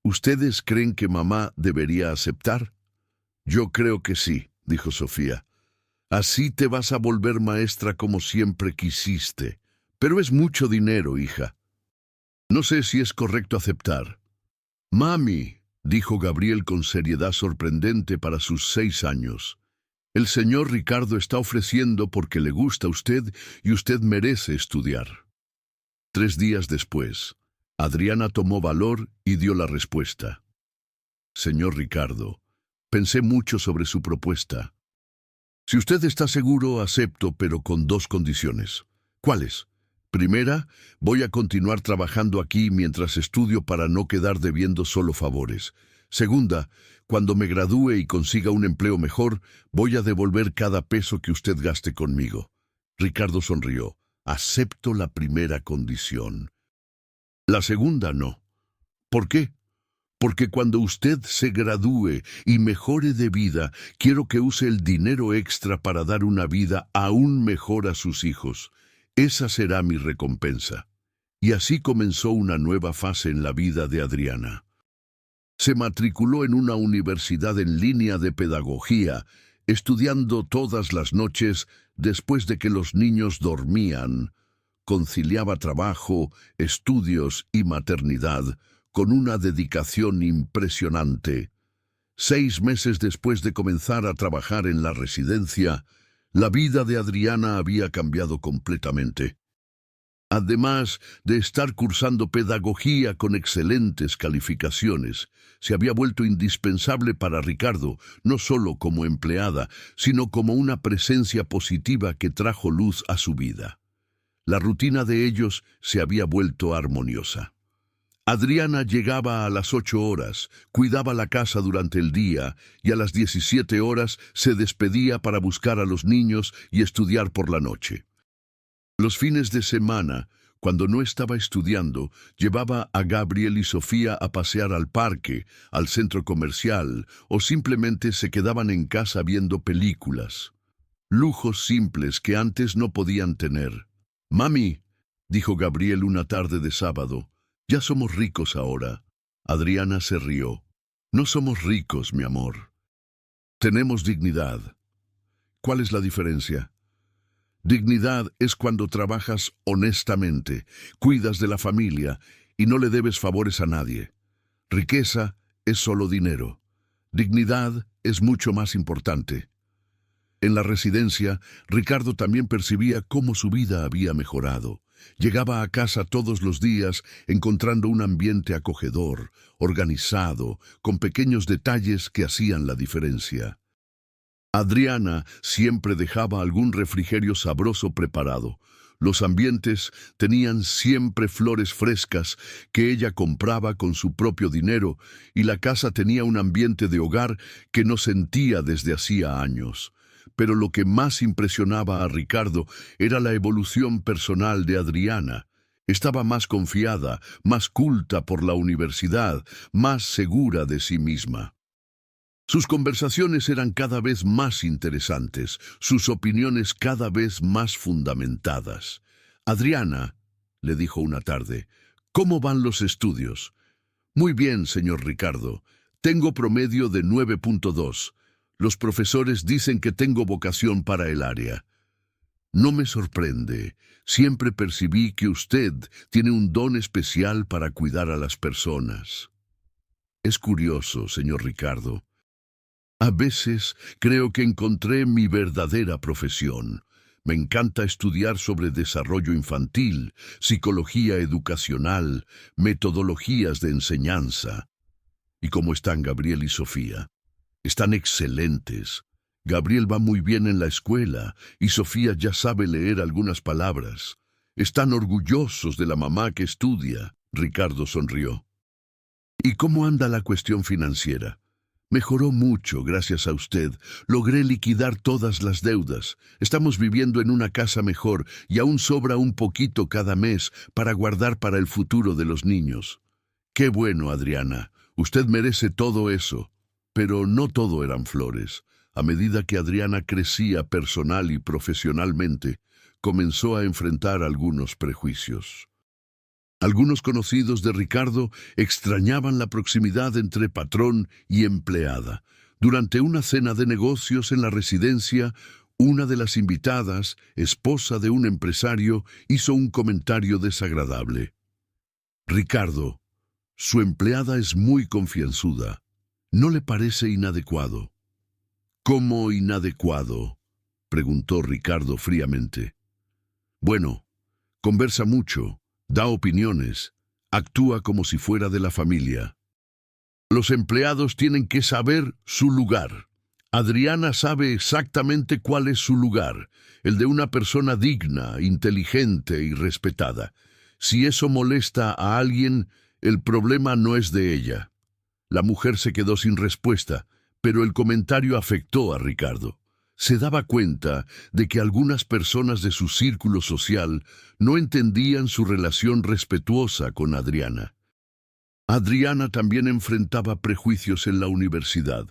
¿Ustedes creen que mamá debería aceptar? Yo creo que sí, dijo Sofía. Así te vas a volver maestra como siempre quisiste. Pero es mucho dinero, hija. No sé si es correcto aceptar. Mami, dijo Gabriel con seriedad sorprendente para sus 6 años. El señor Ricardo está ofreciendo porque le gusta a usted y usted merece estudiar. 3 días después, Adriana tomó valor y dio la respuesta. Señor Ricardo, pensé mucho sobre su propuesta. Si usted está seguro, acepto, pero con 2 condiciones. ¿Cuáles? Primera, voy a continuar trabajando aquí mientras estudio para no quedar debiendo solo favores. Segunda, cuando me gradúe y consiga un empleo mejor, voy a devolver cada peso que usted gaste conmigo. Ricardo sonrió. Acepto la primera condición. La segunda no. ¿Por qué? Porque cuando usted se gradúe y mejore de vida, quiero que use el dinero extra para dar una vida aún mejor a sus hijos. Esa será mi recompensa. Y así comenzó una nueva fase en la vida de Adriana. Se matriculó en una universidad en línea de pedagogía, estudiando todas las noches después de que los niños dormían. Conciliaba trabajo, estudios y maternidad con una dedicación impresionante. 6 meses después de comenzar a trabajar en la residencia, la vida de Adriana había cambiado completamente. Además de estar cursando pedagogía con excelentes calificaciones, se había vuelto indispensable para Ricardo, no solo como empleada, sino como una presencia positiva que trajo luz a su vida. La rutina de ellos se había vuelto armoniosa. Adriana llegaba a las 8 horas, cuidaba la casa durante el día y a las 17 horas se despedía para buscar a los niños y estudiar por la noche. Los fines de semana, cuando no estaba estudiando, llevaba a Gabriel y Sofía a pasear al parque, al centro comercial, o simplemente se quedaban en casa viendo películas. Lujos simples que antes no podían tener. «Mami», dijo Gabriel una tarde de sábado, «ya somos ricos ahora». Adriana se rió. «No somos ricos, mi amor. Tenemos dignidad». «¿Cuál es la diferencia?» Dignidad es cuando trabajas honestamente, cuidas de la familia y no le debes favores a nadie. Riqueza es solo dinero. Dignidad es mucho más importante. En la residencia, Ricardo también percibía cómo su vida había mejorado. Llegaba a casa todos los días encontrando un ambiente acogedor, organizado, con pequeños detalles que hacían la diferencia. Adriana siempre dejaba algún refrigerio sabroso preparado. Los ambientes tenían siempre flores frescas que ella compraba con su propio dinero y la casa tenía un ambiente de hogar que no sentía desde hacía años. Pero lo que más impresionaba a Ricardo era la evolución personal de Adriana. Estaba más confiada, más culta por la universidad, más segura de sí misma. Sus conversaciones eran cada vez más interesantes, sus opiniones cada vez más fundamentadas. Adriana, le dijo una tarde, ¿cómo van los estudios? Muy bien, señor Ricardo. Tengo promedio de 9.2. Los profesores dicen que tengo vocación para el área. No me sorprende. Siempre percibí que usted tiene un don especial para cuidar a las personas. Es curioso, señor Ricardo. A veces creo que encontré mi verdadera profesión. Me encanta estudiar sobre desarrollo infantil, psicología educacional, metodologías de enseñanza. ¿Y cómo están Gabriel y Sofía? Están excelentes. Gabriel va muy bien en la escuela y Sofía ya sabe leer algunas palabras. Están orgullosos de la mamá que estudia. Ricardo sonrió. ¿Y cómo anda la cuestión financiera? Mejoró mucho, gracias a usted. Logré liquidar todas las deudas. Estamos viviendo en una casa mejor y aún sobra un poquito cada mes para guardar para el futuro de los niños. Qué bueno, Adriana. Usted merece todo eso. Pero no todo eran flores. A medida que Adriana crecía personal y profesionalmente, comenzó a enfrentar algunos prejuicios. Algunos conocidos de Ricardo extrañaban la proximidad entre patrón y empleada. Durante una cena de negocios en la residencia, una de las invitadas, esposa de un empresario, hizo un comentario desagradable. Ricardo, su empleada es muy confianzuda. ¿No le parece inadecuado? ¿Cómo inadecuado?, preguntó Ricardo fríamente. Bueno, conversa mucho. Da opiniones, actúa como si fuera de la familia. Los empleados tienen que saber su lugar. Adriana sabe exactamente cuál es su lugar, el de una persona digna, inteligente y respetada. Si eso molesta a alguien, el problema no es de ella. La mujer se quedó sin respuesta, pero el comentario afectó a Ricardo. Se daba cuenta de que algunas personas de su círculo social no entendían su relación respetuosa con Adriana. Adriana también enfrentaba prejuicios en la universidad.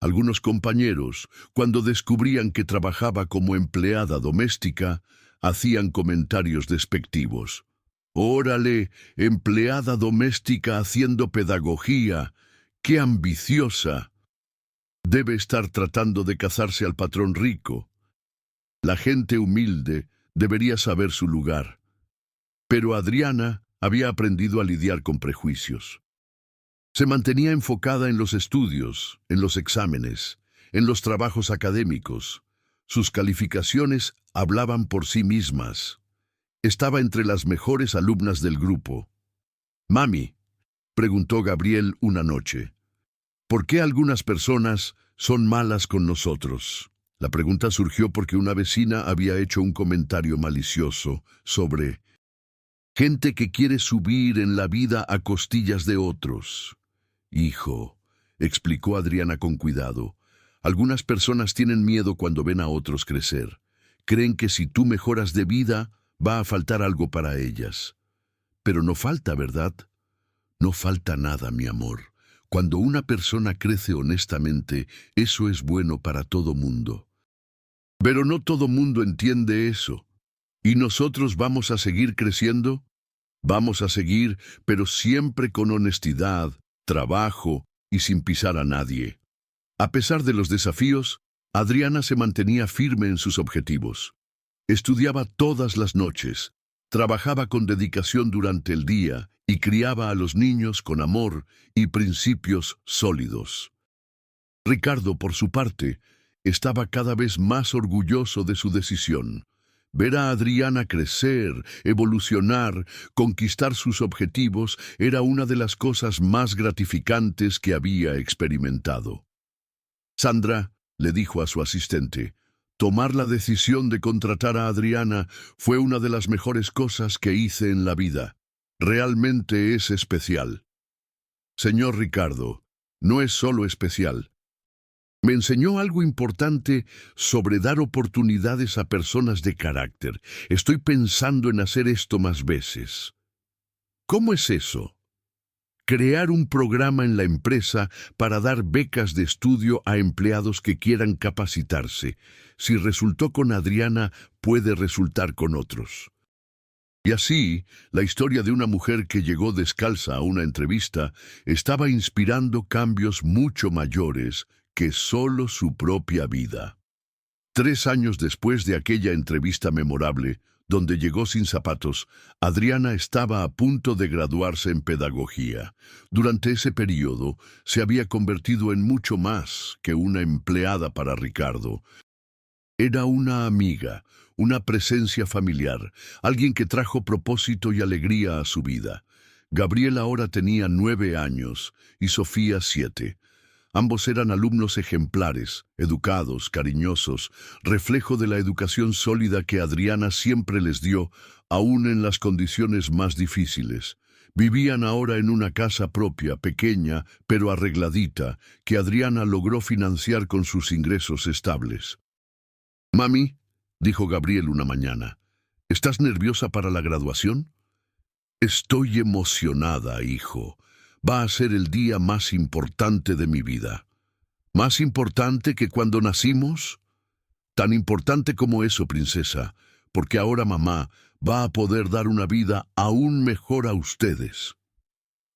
Algunos compañeros, cuando descubrían que trabajaba como empleada doméstica, hacían comentarios despectivos. «Órale, empleada doméstica haciendo pedagogía, qué ambiciosa. Debe estar tratando de cazarse al patrón rico. La gente humilde debería saber su lugar». Pero Adriana había aprendido a lidiar con prejuicios. Se mantenía enfocada en los estudios, en los exámenes, en los trabajos académicos. Sus calificaciones hablaban por sí mismas. Estaba entre las mejores alumnas del grupo. «Mami», preguntó Gabriel una noche, ¿por qué algunas personas son malas con nosotros? La pregunta surgió porque una vecina había hecho un comentario malicioso sobre gente que quiere subir en la vida a costillas de otros. Hijo, explicó Adriana con cuidado, algunas personas tienen miedo cuando ven a otros crecer. Creen que si tú mejoras de vida, va a faltar algo para ellas. Pero no falta, ¿verdad? No falta nada, mi amor. Cuando una persona crece honestamente, eso es bueno para todo mundo. Pero no todo mundo entiende eso. ¿Y nosotros vamos a seguir creciendo? Vamos a seguir, pero siempre con honestidad, trabajo y sin pisar a nadie. A pesar de los desafíos, Adriana se mantenía firme en sus objetivos. Estudiaba todas las noches, trabajaba con dedicación durante el día y criaba a los niños con amor y principios sólidos. Ricardo, por su parte, estaba cada vez más orgulloso de su decisión. Ver a Adriana crecer, evolucionar, conquistar sus objetivos era una de las cosas más gratificantes que había experimentado. Sandra, le dijo a su asistente, tomar la decisión de contratar a Adriana fue una de las mejores cosas que hice en la vida. Realmente es especial. Señor Ricardo, no es solo especial. Me enseñó algo importante sobre dar oportunidades a personas de carácter. Estoy pensando en hacer esto más veces. ¿Cómo es eso? Crear un programa en la empresa para dar becas de estudio a empleados que quieran capacitarse. Si resultó con Adriana, puede resultar con otros. Y así, la historia de una mujer que llegó descalza a una entrevista estaba inspirando cambios mucho mayores que solo su propia vida. 3 años después de aquella entrevista memorable, donde llegó sin zapatos, Adriana estaba a punto de graduarse en pedagogía. Durante ese periodo, se había convertido en mucho más que una empleada para Ricardo. Era una amiga, una presencia familiar, alguien que trajo propósito y alegría a su vida. Gabriel ahora tenía 9 años y Sofía 7. Ambos eran alumnos ejemplares, educados, cariñosos, reflejo de la educación sólida que Adriana siempre les dio, aún en las condiciones más difíciles. Vivían ahora en una casa propia, pequeña, pero arregladita, que Adriana logró financiar con sus ingresos estables. «Mami», dijo Gabriel una mañana, «¿estás nerviosa para la graduación?» «Estoy emocionada, hijo. Va a ser el día más importante de mi vida». «¿Más importante que cuando nacimos?» «Tan importante como eso, princesa, porque ahora mamá va a poder dar una vida aún mejor a ustedes».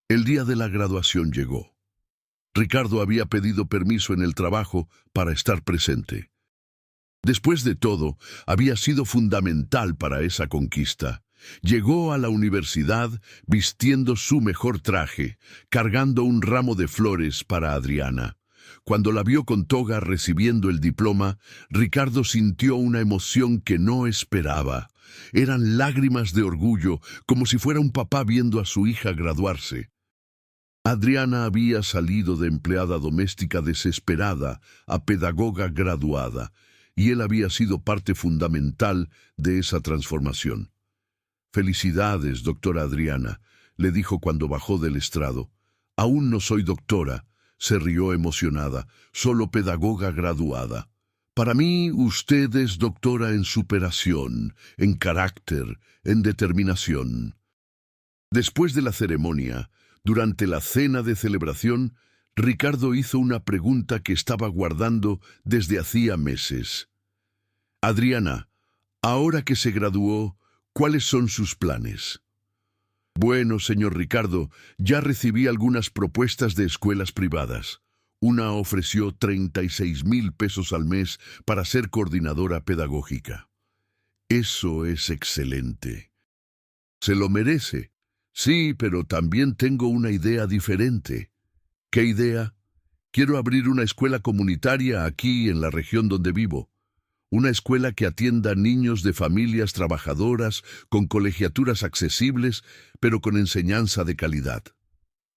El día de la graduación llegó. Ricardo había pedido permiso en el trabajo para estar presente. Después de todo, había sido fundamental para esa conquista. Llegó a la universidad vistiendo su mejor traje, cargando un ramo de flores para Adriana. Cuando la vio con toga recibiendo el diploma, Ricardo sintió una emoción que no esperaba. Eran lágrimas de orgullo, como si fuera un papá viendo a su hija graduarse. Adriana había salido de empleada doméstica desesperada a pedagoga graduada, y él había sido parte fundamental de esa transformación. «Felicidades, doctora Adriana», le dijo cuando bajó del estrado. «Aún no soy doctora», se rió emocionada, «solo pedagoga graduada. Para mí, usted es doctora en superación, en carácter, en determinación». Después de la ceremonia, durante la cena de celebración, Ricardo hizo una pregunta que estaba guardando desde hacía meses. «Adriana, ahora que se graduó, ¿cuáles son sus planes?» «Bueno, señor Ricardo, ya recibí algunas propuestas de escuelas privadas. Una ofreció 36,000 pesos al mes para ser coordinadora pedagógica». «Eso es excelente». «Se lo merece». «Sí, pero también tengo una idea diferente». «¿Qué idea?» «Quiero abrir una escuela comunitaria aquí en la región donde vivo. Una escuela que atienda a niños de familias trabajadoras, con colegiaturas accesibles, pero con enseñanza de calidad».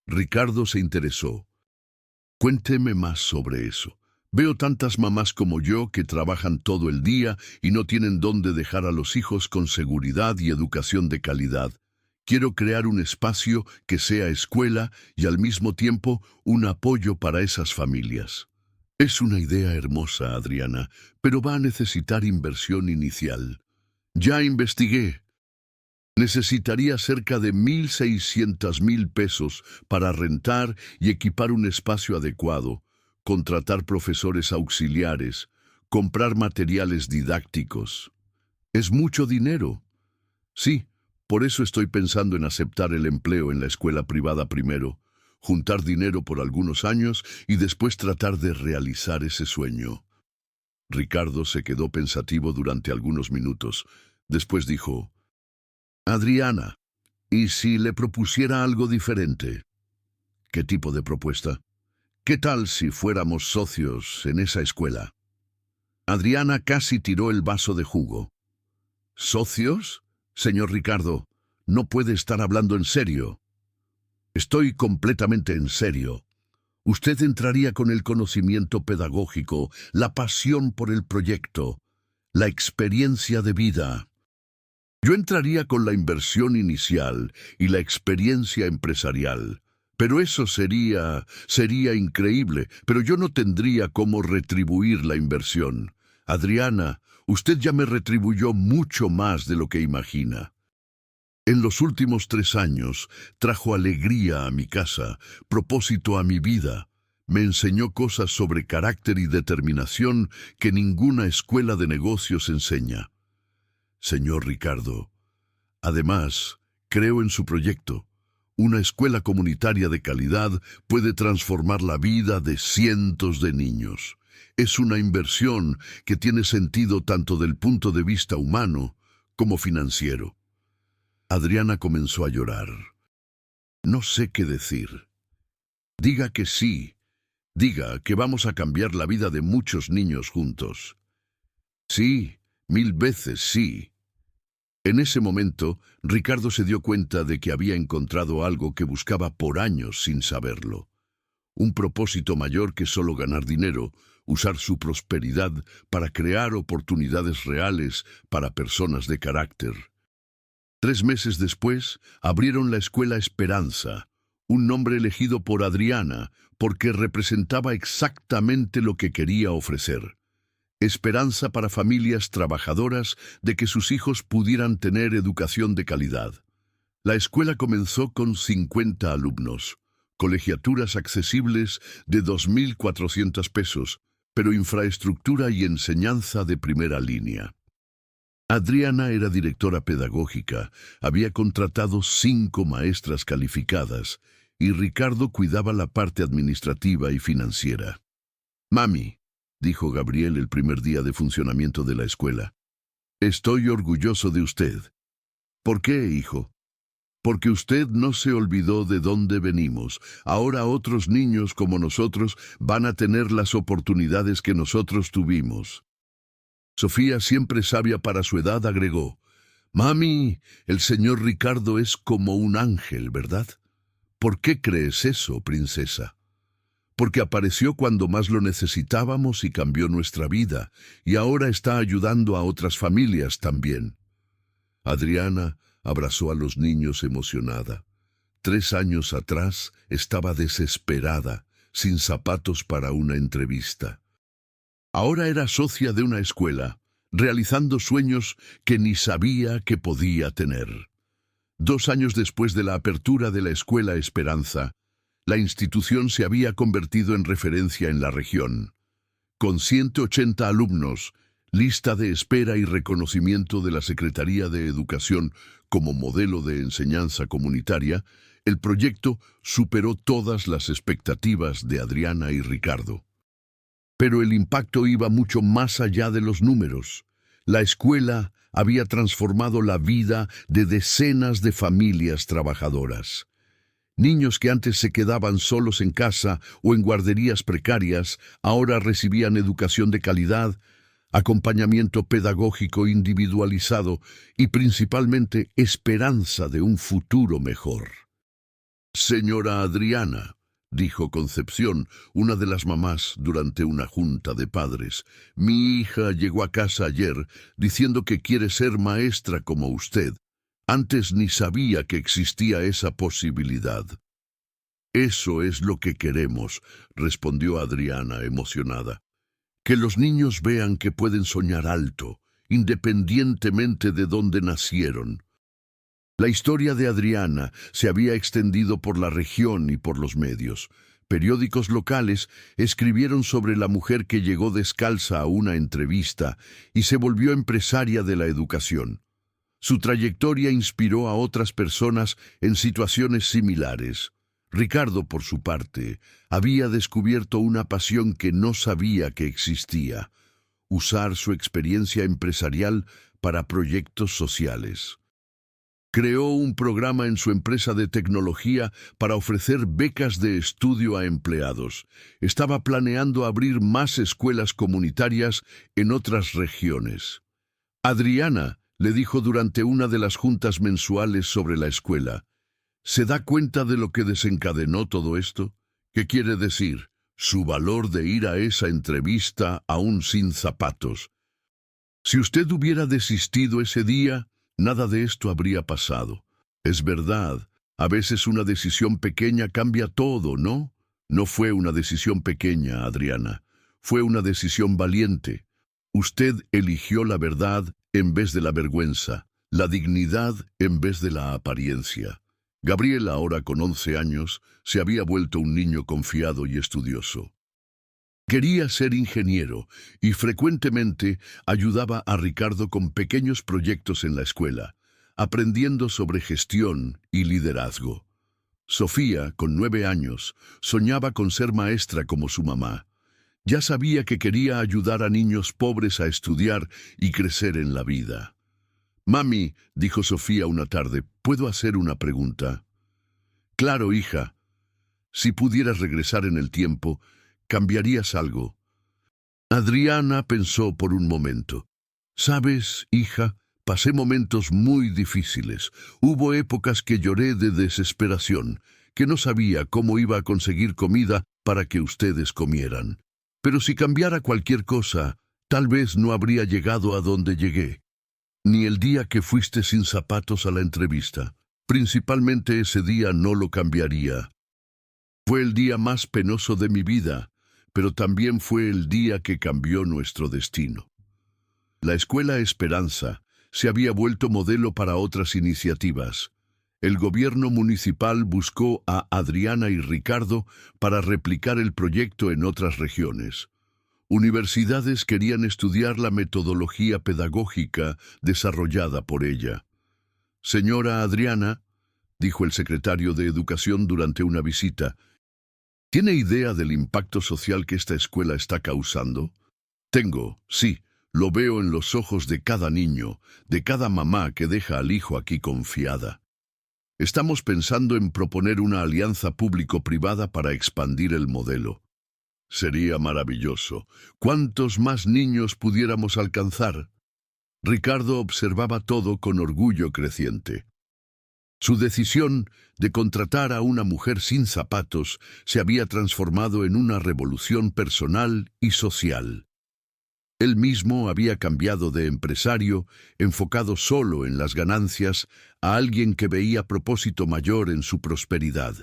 Ricardo se interesó. «Cuénteme más sobre eso. Veo tantas mamás como yo que trabajan todo el día y no tienen dónde dejar a los hijos con seguridad y educación de calidad. Quiero crear un espacio que sea escuela y al mismo tiempo un apoyo para esas familias». «Es una idea hermosa, Adriana, pero va a necesitar inversión inicial». «Ya investigué. Necesitaría cerca de 1,600,000 pesos para rentar y equipar un espacio adecuado, contratar profesores auxiliares, comprar materiales didácticos». «Es mucho dinero». «Sí, por eso estoy pensando en aceptar el empleo en la escuela privada primero, juntar dinero por algunos años y después tratar de realizar ese sueño». Ricardo se quedó pensativo durante algunos minutos. Después dijo: «Adriana, ¿y si le propusiera algo diferente?» «¿Qué tipo de propuesta?» «¿Qué tal si fuéramos socios en esa escuela?» Adriana casi tiró el vaso de jugo. «¿Socios? Señor Ricardo, no puede estar hablando en serio». «Estoy completamente en serio. Usted entraría con el conocimiento pedagógico, la pasión por el proyecto, la experiencia de vida. Yo entraría con la inversión inicial y la experiencia empresarial. Pero eso sería increíble, pero yo no tendría cómo retribuir la inversión. Adriana, usted ya me retribuyó mucho más de lo que imagina». En los últimos 3 años trajo alegría a mi casa, propósito a mi vida. Me enseñó cosas sobre carácter y determinación que ninguna escuela de negocios enseña. Señor Ricardo, además, creo en su proyecto. Una escuela comunitaria de calidad puede transformar la vida de cientos de niños. Es una inversión que tiene sentido tanto del punto de vista humano como financiero. Adriana comenzó a llorar. No sé qué decir. Diga que sí. Diga que vamos a cambiar la vida de muchos niños juntos. Sí, 1000 veces sí. En ese momento, Ricardo se dio cuenta de que había encontrado algo que buscaba por años sin saberlo. Un propósito mayor que solo ganar dinero, usar su prosperidad para crear oportunidades reales para personas de carácter. 3 meses después, abrieron la Escuela Esperanza, un nombre elegido por Adriana porque representaba exactamente lo que quería ofrecer. Esperanza para familias trabajadoras de que sus hijos pudieran tener educación de calidad. La escuela comenzó con 50 alumnos, colegiaturas accesibles de 2.400 pesos, pero infraestructura y enseñanza de primera línea. Adriana era directora pedagógica, había contratado 5 maestras calificadas y Ricardo cuidaba la parte administrativa y financiera. «Mami», dijo Gabriel el primer día de funcionamiento de la escuela, «estoy orgulloso de usted». «¿Por qué, hijo?» «Porque usted no se olvidó de dónde venimos. Ahora otros niños como nosotros van a tener las oportunidades que nosotros tuvimos». Sofía, siempre sabia para su edad, agregó, «Mami, el señor Ricardo es como un ángel, ¿verdad?» «¿Por qué crees eso, princesa?» «Porque apareció cuando más lo necesitábamos y cambió nuestra vida, y ahora está ayudando a otras familias también». Adriana abrazó a los niños emocionada. 3 años atrás estaba desesperada, sin zapatos para una entrevista. Ahora era socia de una escuela, realizando sueños que ni sabía que podía tener. 2 años después de la apertura de la Escuela Esperanza, la institución se había convertido en referencia en la región. Con 180 alumnos, lista de espera y reconocimiento de la Secretaría de Educación como modelo de enseñanza comunitaria, el proyecto superó todas las expectativas de Adriana y Ricardo. Pero el impacto iba mucho más allá de los números. La escuela había transformado la vida de decenas de familias trabajadoras. Niños que antes se quedaban solos en casa o en guarderías precarias, ahora recibían educación de calidad, acompañamiento pedagógico individualizado y principalmente esperanza de un futuro mejor. «Señora Adriana», dijo Concepción, una de las mamás, durante una junta de padres, «mi hija llegó a casa ayer diciendo que quiere ser maestra como usted. Antes ni sabía que existía esa posibilidad». «Eso es lo que queremos», respondió Adriana emocionada. «Que los niños vean que pueden soñar alto, independientemente de dónde nacieron». La historia de Adriana se había extendido por la región y por los medios. Periódicos locales escribieron sobre la mujer que llegó descalza a una entrevista y se volvió empresaria de la educación. Su trayectoria inspiró a otras personas en situaciones similares. Ricardo, por su parte, había descubierto una pasión que no sabía que existía: usar su experiencia empresarial para proyectos sociales. Creó un programa en su empresa de tecnología para ofrecer becas de estudio a empleados. Estaba planeando abrir más escuelas comunitarias en otras regiones. Adriana le dijo durante una de las juntas mensuales sobre la escuela, ¿se da cuenta de lo que desencadenó todo esto? ¿Qué quiere decir? Su valor de ir a esa entrevista aún sin zapatos. Si usted hubiera desistido ese día, nada de esto habría pasado. Es verdad, a veces una decisión pequeña cambia todo, ¿no? No fue una decisión pequeña, Adriana. Fue una decisión valiente. Usted eligió la verdad en vez de la vergüenza, La dignidad en vez de la apariencia. Gabriel, ahora con 11 años, se había vuelto un niño confiado y estudioso. Quería ser ingeniero y frecuentemente ayudaba a Ricardo con pequeños proyectos en la escuela, aprendiendo sobre gestión y liderazgo. Sofía, con 9 años, soñaba con ser maestra como su mamá. Ya sabía que quería ayudar a niños pobres a estudiar y crecer en la vida. «Mami», dijo Sofía una tarde, «¿puedo hacer una pregunta?» «Claro, hija. Si pudieras regresar en el tiempo, ¿cambiarías algo?» Adriana pensó por un momento. «¿Sabes, hija? Pasé momentos muy difíciles. Hubo épocas que lloré de desesperación, que no sabía cómo iba a conseguir comida para que ustedes comieran. Pero si cambiara cualquier cosa, tal vez no habría llegado a donde llegué. Ni el día que fuiste sin zapatos a la entrevista. Principalmente ese día no lo cambiaría. Fue el día más penoso de mi vida, pero también fue el día que cambió nuestro destino». La Escuela Esperanza se había vuelto modelo para otras iniciativas. El gobierno municipal buscó a Adriana y Ricardo para replicar el proyecto en otras regiones. Universidades querían estudiar la metodología pedagógica desarrollada por ella. «Señora Adriana», dijo el secretario de Educación durante una visita, «¿tiene idea del impacto social que esta escuela está causando?» «Tengo, sí, lo veo en los ojos de cada niño, de cada mamá que deja al hijo aquí confiada. Estamos pensando en proponer una alianza público-privada para expandir el modelo. Sería maravilloso. ¿Cuántos más niños pudiéramos alcanzar?» Ricardo observaba todo con orgullo creciente. Su decisión de contratar a una mujer sin zapatos se había transformado en una revolución personal y social. Él mismo había cambiado de empresario, enfocado solo en las ganancias, a alguien que veía propósito mayor en su prosperidad.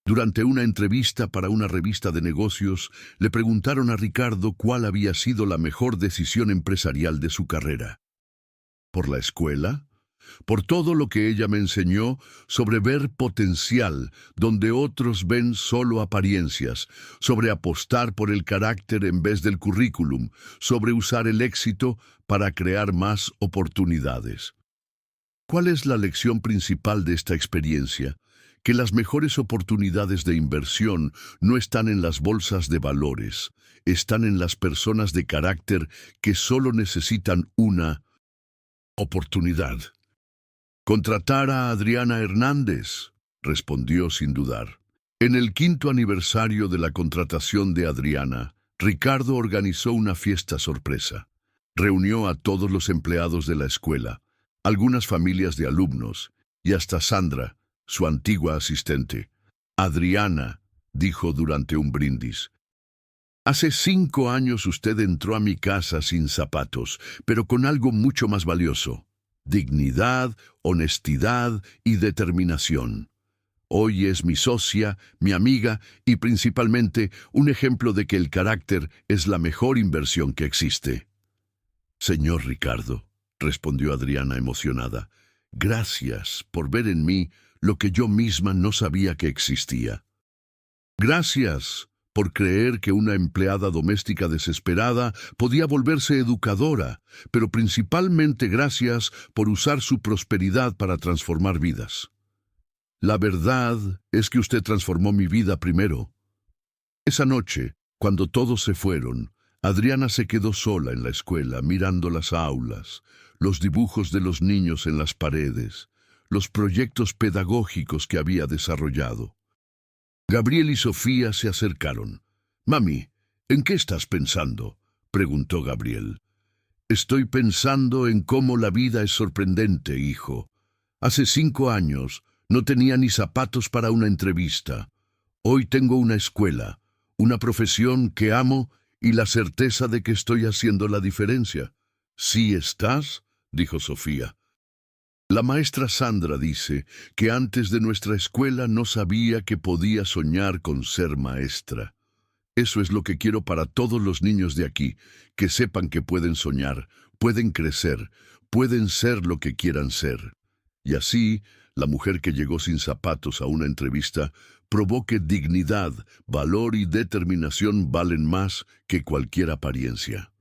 Durante una entrevista para una revista de negocios, le preguntaron a Ricardo cuál había sido la mejor decisión empresarial de su carrera. «¿Por la escuela? Por todo lo que ella me enseñó sobre ver potencial donde otros ven solo apariencias, sobre apostar por el carácter en vez del currículum, sobre usar el éxito para crear más oportunidades». ¿Cuál es la lección principal de esta experiencia? Que las mejores oportunidades de inversión no están en las bolsas de valores, están en las personas de carácter que solo necesitan una oportunidad. «Contratar a Adriana Hernández», respondió sin dudar. En el 5º aniversario de la contratación de Adriana, Ricardo organizó una fiesta sorpresa. Reunió a todos los empleados de la escuela, algunas familias de alumnos, y hasta Sandra, su antigua asistente. «Adriana», dijo durante un brindis, «hace 5 años usted entró a mi casa sin zapatos, pero con algo mucho más valioso: dignidad, honestidad y determinación. Hoy es mi socia, mi amiga y principalmente un ejemplo de que el carácter es la mejor inversión que existe». «Señor Ricardo», respondió Adriana emocionada, «gracias por ver en mí lo que yo misma no sabía que existía. Gracias por creer que una empleada doméstica desesperada podía volverse educadora, pero principalmente gracias por usar su prosperidad para transformar vidas. La verdad es que usted transformó mi vida primero». Esa noche, cuando todos se fueron, Adriana se quedó sola en la escuela mirando las aulas, los dibujos de los niños en las paredes, los proyectos pedagógicos que había desarrollado. Gabriel y Sofía se acercaron. «Mami, ¿en qué estás pensando?», preguntó Gabriel. «Estoy pensando en cómo la vida es sorprendente, hijo. Hace 5 años no tenía ni zapatos para una entrevista. Hoy tengo una escuela, una profesión que amo y la certeza de que estoy haciendo la diferencia». «¿Sí estás?», dijo Sofía. «La maestra Sandra dice que antes de nuestra escuela no sabía que podía soñar con ser maestra. Eso es lo que quiero para todos los niños de aquí, que sepan que pueden soñar, pueden crecer, pueden ser lo que quieran ser. Y así, la mujer que llegó sin zapatos a una entrevista probó que dignidad, valor y determinación valen más que cualquier apariencia.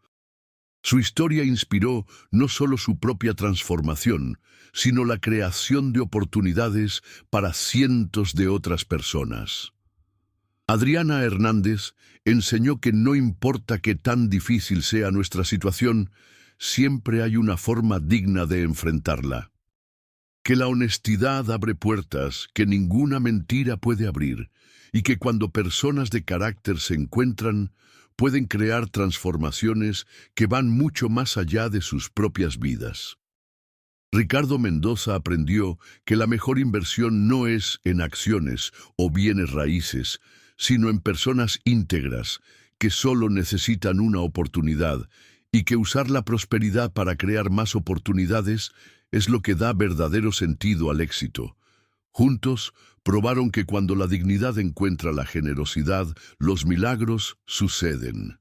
Su historia inspiró no solo su propia transformación, sino la creación de oportunidades para cientos de otras personas. Adriana Hernández enseñó que no importa qué tan difícil sea nuestra situación, siempre hay una forma digna de enfrentarla. Que la honestidad abre puertas que ninguna mentira puede abrir, y que cuando personas de carácter se encuentran, pueden crear transformaciones que van mucho más allá de sus propias vidas. Ricardo Mendoza aprendió que la mejor inversión no es en acciones o bienes raíces, sino en personas íntegras que solo necesitan una oportunidad, y que usar la prosperidad para crear más oportunidades es lo que da verdadero sentido al éxito. Juntos, probaron que cuando la dignidad encuentra la generosidad, los milagros suceden.